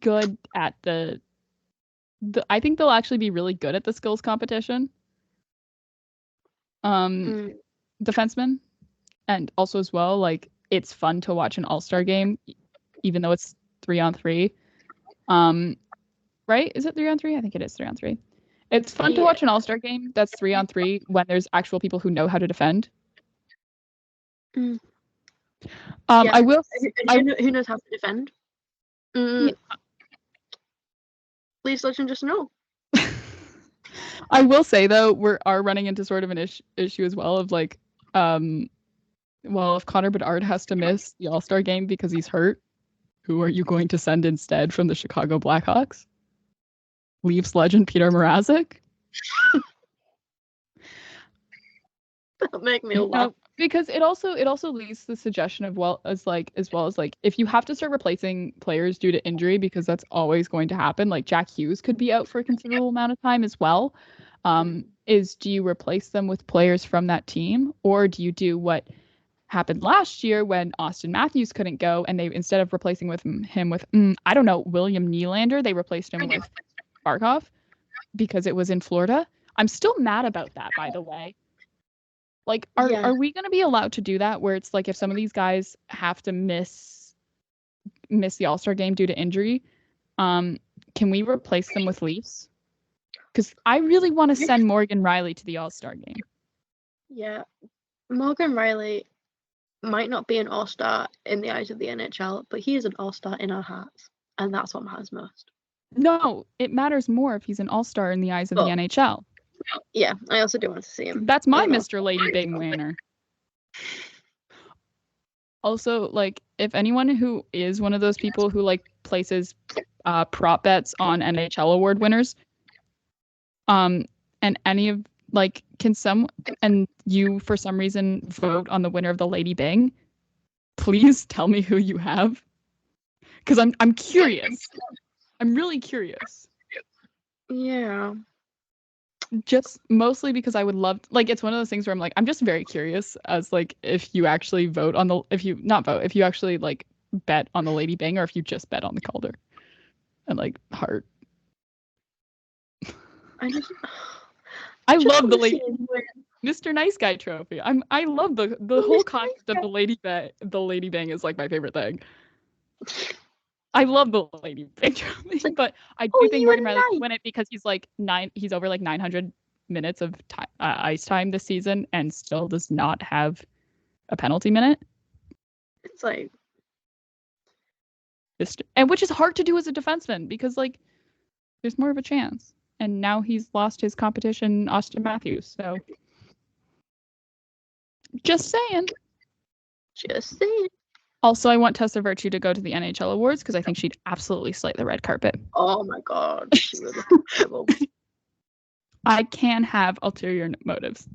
good at the I think they'll actually be really good at the skills competition. Defensemen, and also as well, it's fun to watch an all-star game, even though it's 3-on-3. Right? Is it 3-on-3? I think it is 3-on-3. It's fun to watch an all-star game that's 3-on-3 when there's actual people who know how to defend. I will. Who knows how to defend? Please let him just know. I will say, though, we are running into sort of an issue as well of if Connor Bedard has to miss the All-Star game because he's hurt, who are you going to send instead from the Chicago Blackhawks? Leafs legend Peter Mrazek? That'll make me laugh. Because it also leads to the suggestion of if you have to start replacing players due to injury, because that's always going to happen. Like Jack Hughes could be out for a considerable amount of time as well. Do you replace them with players from that team, or do you do what happened last year when Austin Matthews couldn't go, and they, instead of replacing him with I don't know, William Nylander, they replaced him with Barkov because it was in Florida? I'm still mad about that, by the way. Are we going to be allowed to do that, where it's if some of these guys have to miss the All-Star game due to injury, can we replace them with Leafs? Because I really want to send Morgan Rielly to the All-Star game. Yeah, Morgan Rielly might not be an All-Star in the eyes of the NHL, but he is an All-Star in our hearts, and that's what matters most. No, it matters more if he's an All-Star in the eyes of the NHL. Yeah, I also do want to see him. That's my Mr. Lady Bing winner. Also, if anyone who is one of those people who places prop bets on NHL award winners, and any of and you for some reason vote on the winner of the Lady Bing, please tell me who you have, because I'm curious. I'm really curious. Yeah. Just mostly because I would love, it's one of those things where I'm just very curious as if you actually vote on if you actually bet on the Lady Bing, or if you just bet on the Calder and Hart. I love the Lady Mr. Nice Guy trophy. I love the whole concept of the Lady Bing is my favorite thing. I love the Lady Bing trophy, but I do think Morgan Rielly will win it because he's he's over 900 minutes of ice time this season and still does not have a penalty minute. It's like, and which is hard to do as a defenseman because like there's more of a chance. And now he's lost his competition, Austin Matthews. So just saying. Just saying. Also, I want Tessa Virtue to go to the NHL Awards because I think she'd absolutely slay the red carpet. Oh my god, she would look incredible. I can have ulterior motives.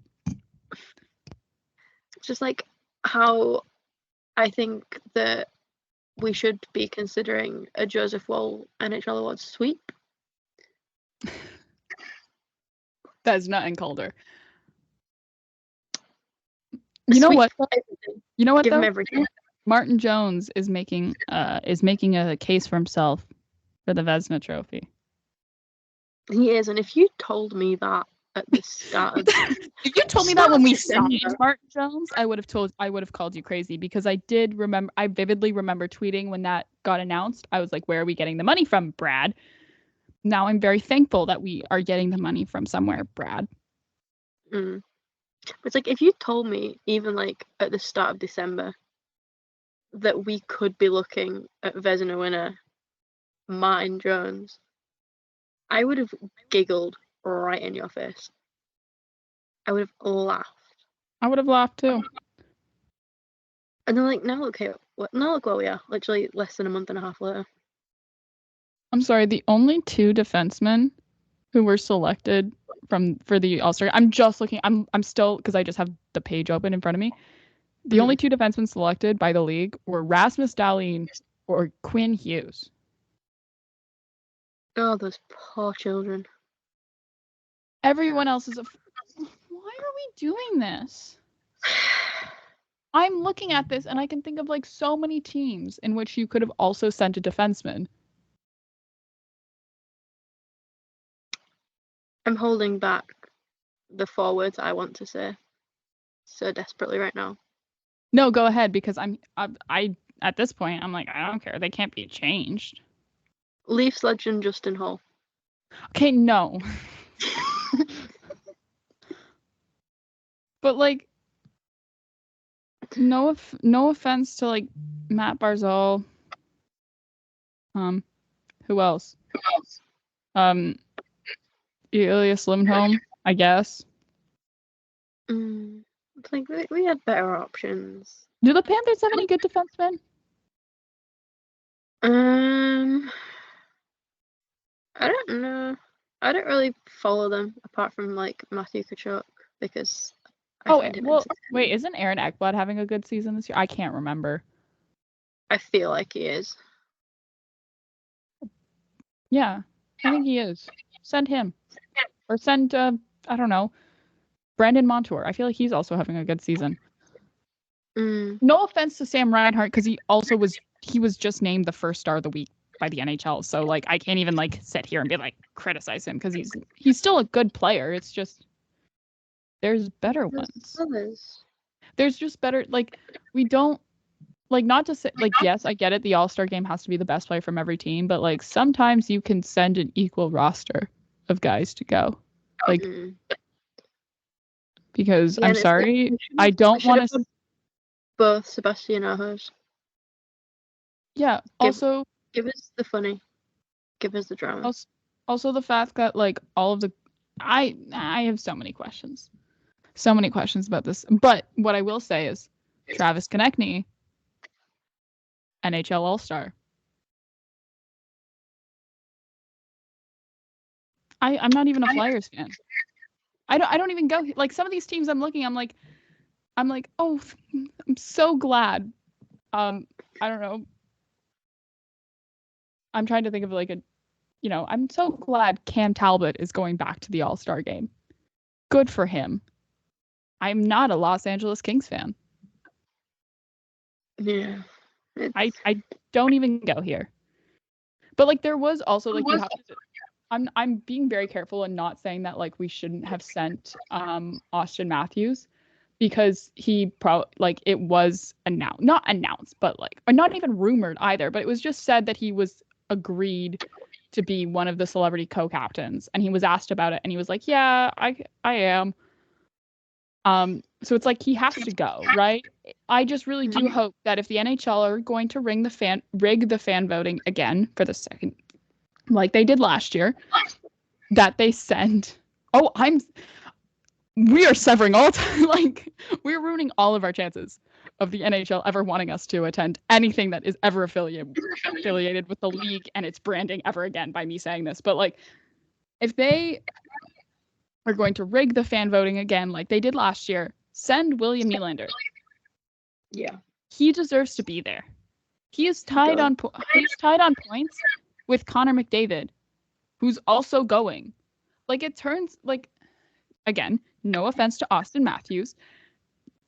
Just like how I think that we should be considering a Joseph Woll NHL Awards sweep. That is not in Calder. You know what? You know what? Give though? him everything. Martin Jones is making a case for himself for the Vezina Trophy. He is, and if you told me that at the start of if you told me that when we signed Martin Jones, I would have called you crazy because I vividly remember tweeting when that got announced. I was like, where are we getting the money from, Brad? Now I'm very thankful that we are getting the money from somewhere, Brad. It's like if you told me even like at the start of December that we could be looking at Vezina winner Martin Jones, I would have giggled right in your face. I would have laughed. I would have laughed too. And then like now look here, now look where we are. Literally less than a month and a half later. I'm sorry, the only two defensemen who were selected for the All-Star. I'm just looking. I'm still because I just have the page open in front of me. The only two defensemen selected by the league were Rasmus Dahlin or Quinn Hughes. Oh, those poor children. Everyone else is why are we doing this? I'm looking at this and I can think of like so many teams in which you could have also sent a defenseman. I'm holding back the 4 words I want to say so desperately right now. No, go ahead because I at this point I'm like I don't care. They can't be changed. Leafs legend Justin Hall. Okay, no. But like no offense to like Matt Barzal. Who else? Elias Lindholm, I guess. It's like we have better options. Do the Panthers have any good defensemen? I don't know. I don't really follow them apart from like Matthew Tkachuk because wait, isn't Aaron Ekblad having a good season this year? I can't remember. I feel like he is. Yeah, I think he is. Send him. Or send, I don't know, Brandon Montour. I feel like he's also having a good season. No offense to Sam Reinhart, because he was just named the first star of the week by the NHL. So, like, I can't even, like, sit here and be, like, criticize him, because he's still a good player. It's just, there's better ones. There's just better, like, we don't, like, not to say, like, yes, I get it. The All-Star game has to be the best player from every team, but, like, sometimes you can send an equal roster of guys to go. Like, because I'm sorry, I don't want to. Both Sebastian Ahos. Yeah. Also, give us the funny. Give us the drama. Also, the fact that like all of the, I have so many questions about this. But what I will say is, Travis Konechny, NHL All-Star. I'm not even a Flyers fan. I don't even go like some of these teams I'm looking. I'm like, oh, I'm so glad. I don't know. I'm trying to think of like I'm so glad Cam Talbot is going back to the All-Star game. Good for him. I'm not a Los Angeles Kings fan. Yeah. I don't even go here. But like there was also like you have to. I'm being very careful and not saying that like we shouldn't have sent Austin Matthews because he it was not announced but like or not even rumored either, but it was just said that he was agreed to be one of the celebrity co-captains, and he was asked about it, and he was like, "Yeah, I am." So it's like he has to go, right? I just really do hope that if the NHL are going to rig the fan voting again for the second, like they did last year, that they send. We are severing all time. Like, we're ruining all of our chances of the NHL ever wanting us to attend anything that is ever affiliated with the league and its branding ever again by me saying this. But like, if they are going to rig the fan voting again, like they did last year, send William Nylander. Yeah, he deserves to be there. He is tied on points with Connor McDavid, who's also going. Like, it turns like, again, no offense to Austin Matthews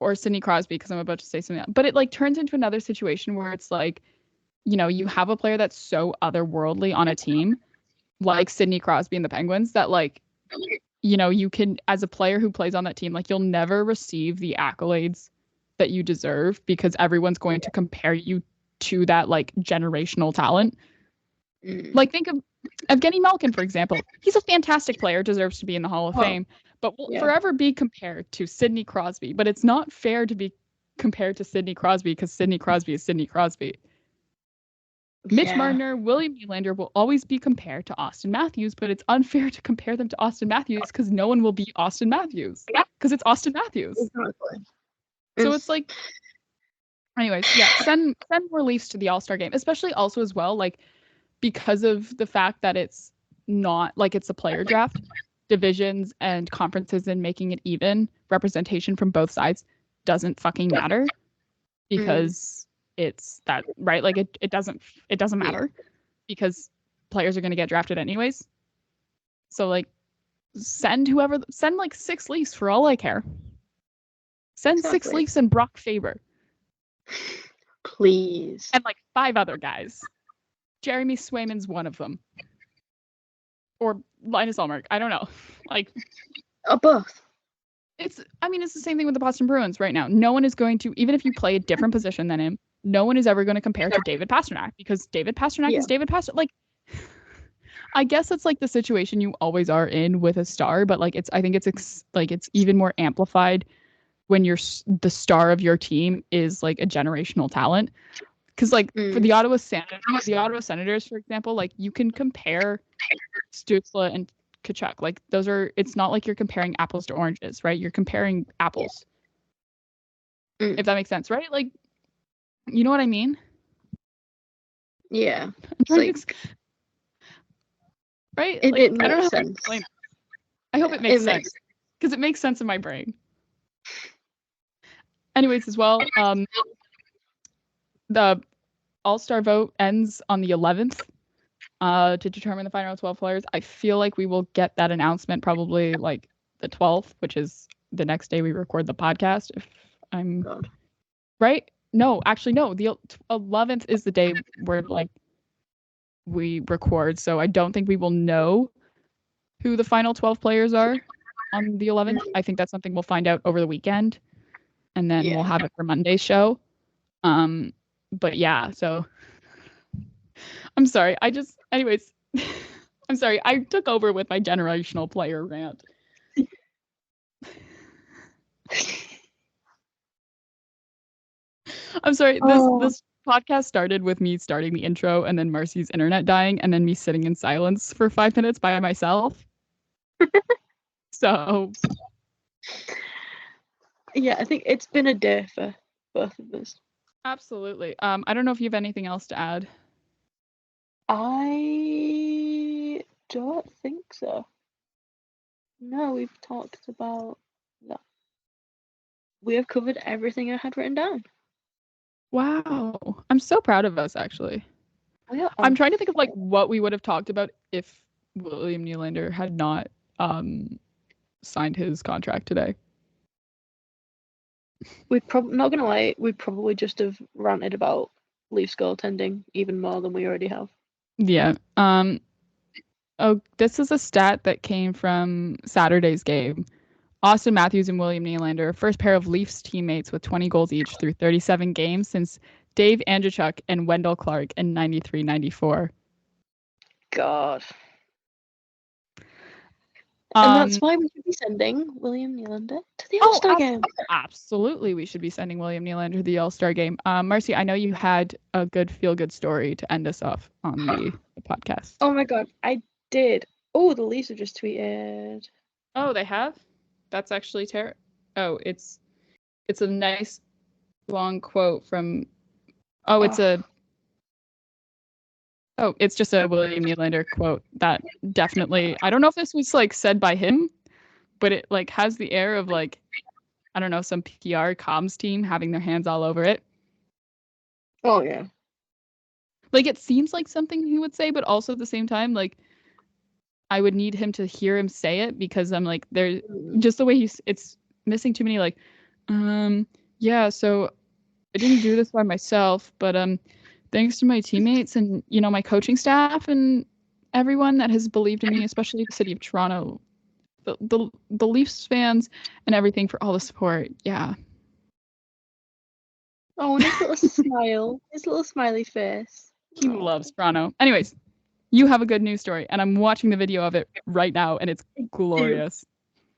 or Sidney Crosby, because I'm about to say something else, but it like turns into another situation where it's like, you know, you have a player that's so otherworldly on a team, like Sidney Crosby and the Penguins, that like, you know, you can, as a player who plays on that team, like you'll never receive the accolades that you deserve because everyone's going to compare you to that like generational talent. Like, think of Evgeny Malkin, for example. He's a fantastic player, deserves to be in the Hall of Fame, but will forever be compared to Sidney Crosby. But it's not fair to be compared to Sidney Crosby because Sidney Crosby is Sidney Crosby. Mitch Marner, William Nylander will always be compared to Austin Matthews, but it's unfair to compare them to Austin Matthews because no one will be Austin Matthews because it's Austin Matthews. Exactly. So it's like, anyways, send more Leafs to the All-Star game, especially also as well, like, because of the fact that it's not like it's a player draft, divisions and conferences, and making it even representation from both sides doesn't fucking matter because it's that, right? Like it doesn't matter because players are going to get drafted anyways. So like send like 6 Leafs for all I care. Send 6 Leafs and Brock Faber. Please. And like 5 other guys. Jeremy Swayman's one of them. Or Linus Ullmark. I don't know. Like, both. It's the same thing with the Boston Bruins right now. No one is going to, even if you play a different position than him, no one is ever going to compare to David Pastrnak because David Pastrnak is David Pastrnak. Like, I guess it's like the situation you always are in with a star, but like I think it's even more amplified when the star of your team is like a generational talent. Because like for the Ottawa Senators, for example, like you can compare Stützle and Tkachuk. Like it's not like you're comparing apples to oranges, right? You're comparing apples. If that makes sense, right? Like, you know what I mean? Yeah. Right? Like, it I don't know makes how to sense. explain it. I hope it makes sense. Because it makes sense in my brain. Anyways, as well, the All-Star vote ends on the 11th to determine the final 12 players. I feel like we will get that announcement probably like the 12th, which is the next day we record the podcast. If I'm right? No, actually, no. The 11th is the day where like we record. So I don't think we will know who the final 12 players are on the 11th. I think that's something we'll find out over the weekend. And then we'll have it for Monday's show. But yeah, so I'm sorry. Anyways, I'm sorry. I took over with my generational player rant. I'm sorry. This podcast started with me starting the intro and then Marcie's internet dying and then me sitting in silence for 5 minutes by myself. So yeah, I think it's been a day for both of us. Absolutely. I don't know if you have anything else to add. I don't think so. No, we've talked about that. We have covered everything I had written down. Wow. I'm so proud of us, actually. I'm trying to think of like what we would have talked about if William Nylander had not signed his contract today. We'd probably, not gonna lie, we'd probably just have ranted about Leafs goaltending even more than we already have. Yeah. This is a stat that came from Saturday's game. Austin Matthews and William Nylander, first pair of Leafs teammates with 20 goals each through 37 games since Dave Andreychuk and Wendell Clark in 93-94. God. And that's why we should be sending William Nylander to the All-Star game. Absolutely, we should be sending William Nylander to the All-Star game. Marcie, I know you had a good feel-good story to end us off on the podcast. Oh my God, I did. Oh, the Leafs have just tweeted. Oh, they have? That's actually terrible. Oh, it's a nice long quote from... it's just a William Nylander quote that definitely... I don't know if this was like said by him, but it like has the air of like, I don't know, some PR comms team having their hands all over it. Oh, yeah. Like, it seems like something he would say, but also at the same time, like, I would need him to hear him say it because I'm like, there's just the way it's missing too many, like, yeah, so I didn't do this by myself, but thanks to my teammates and, you know, my coaching staff and everyone that has believed in me, especially the city of Toronto, the Leafs fans and everything for all the support. Yeah. Oh, and his little smile, his little smiley face. He loves Toronto. Anyways, you have a good news story, and I'm watching the video of it right now, and it's glorious.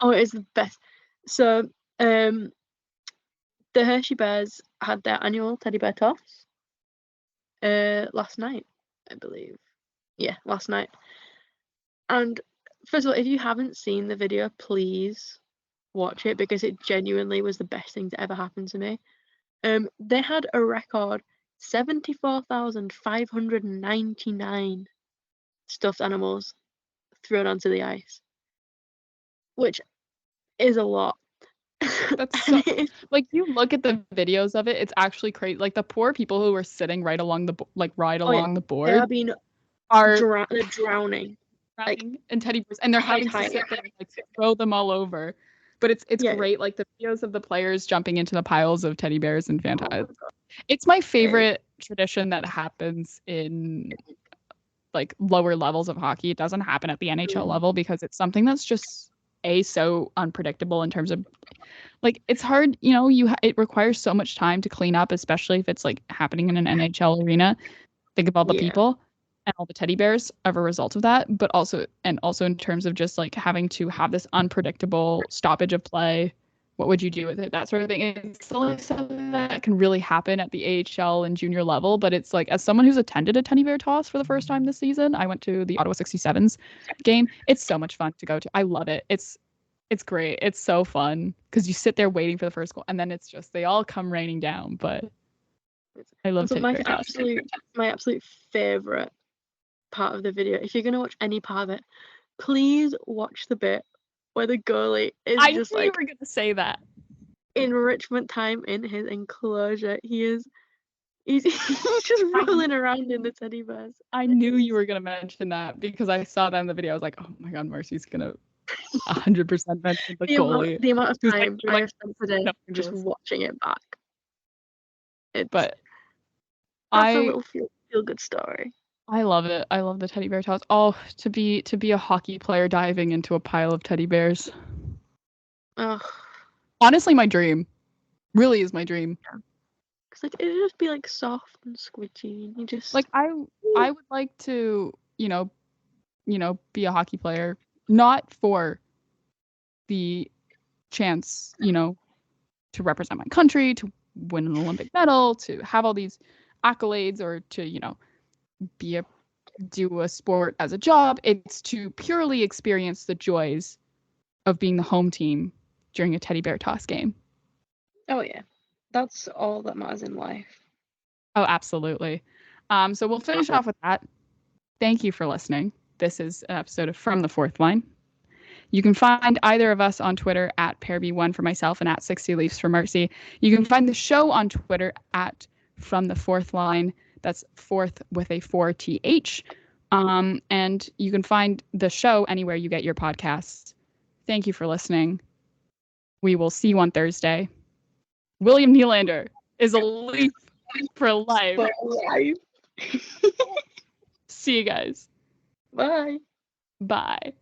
Oh, it is the best. So, the Hershey Bears had their annual teddy bear toss last night, I believe. Yeah, last night. And first of all, if you haven't seen the video, please watch it because it genuinely was the best thing to ever happen to me. They had a record 74,599 stuffed animals thrown onto the ice, which is a lot. That's so, like, you look at the videos of it, it's actually crazy. Like, the poor people who were sitting right along the the board they're drowning like in teddy bears, and they're having to sit there and like throw them all over. But it's great, like the videos of the players jumping into the piles of teddy bears and Fanta. It's my favorite tradition that happens in like lower levels of hockey. It doesn't happen at the NHL level because it's something that's just so unpredictable in terms of like it's hard, you know, it requires so much time to clean up, especially if it's like happening in an NHL arena. Think of all the people and all the teddy bears as a result of that, but also in terms of just like having to have this unpredictable stoppage of play. What would you do with it? That sort of thing. It's only something that can really happen at the AHL and junior level, but it's like, as someone who's attended a teddy bear toss for the first time this season, I went to the Ottawa 67s game. It's so much fun to go to. I love it. It's great. It's so fun because you sit there waiting for the first goal, and then it's just they all come raining down. But I love teddy bear toss. My absolute favorite part of the video. If you're gonna watch any part of it, please watch the bit where the goalie is just like, you were gonna say that. Enrichment time in his enclosure. He's just rolling around in the teddy bears. I knew you were gonna mention that because I saw that in the video. I was like, oh my God, Marcie's gonna 100% mention the goalie. The amount of time I have spent today just watching it back. That's a little feel good story. I love it. I love the teddy bear toss. Oh, to be a hockey player diving into a pile of teddy bears. Ugh. Honestly, my dream. Really is my dream. Cause like it'd just be like soft and squishy, and you just like I would like to, you know, be a hockey player, not for the chance, you know, to represent my country, to win an Olympic medal, to have all these accolades, or to, you know, do a sport as a job. It's to purely experience the joys of being the home team during a teddy bear toss game. Oh yeah, that's all that matters in life. Oh, absolutely. So we'll finish off with that. Thank you for listening. This is an episode of From the Fourth Line. You can find either of us on Twitter at PairB1 for myself and at 60 Leafs for Marcie. You can find the show on Twitter at From the Fourth Line. That's fourth with a 4th. And you can find the show anywhere you get your podcasts. Thank you for listening. We will see you on Thursday. William Nylander is a Leaf for life. See you guys. Bye. Bye.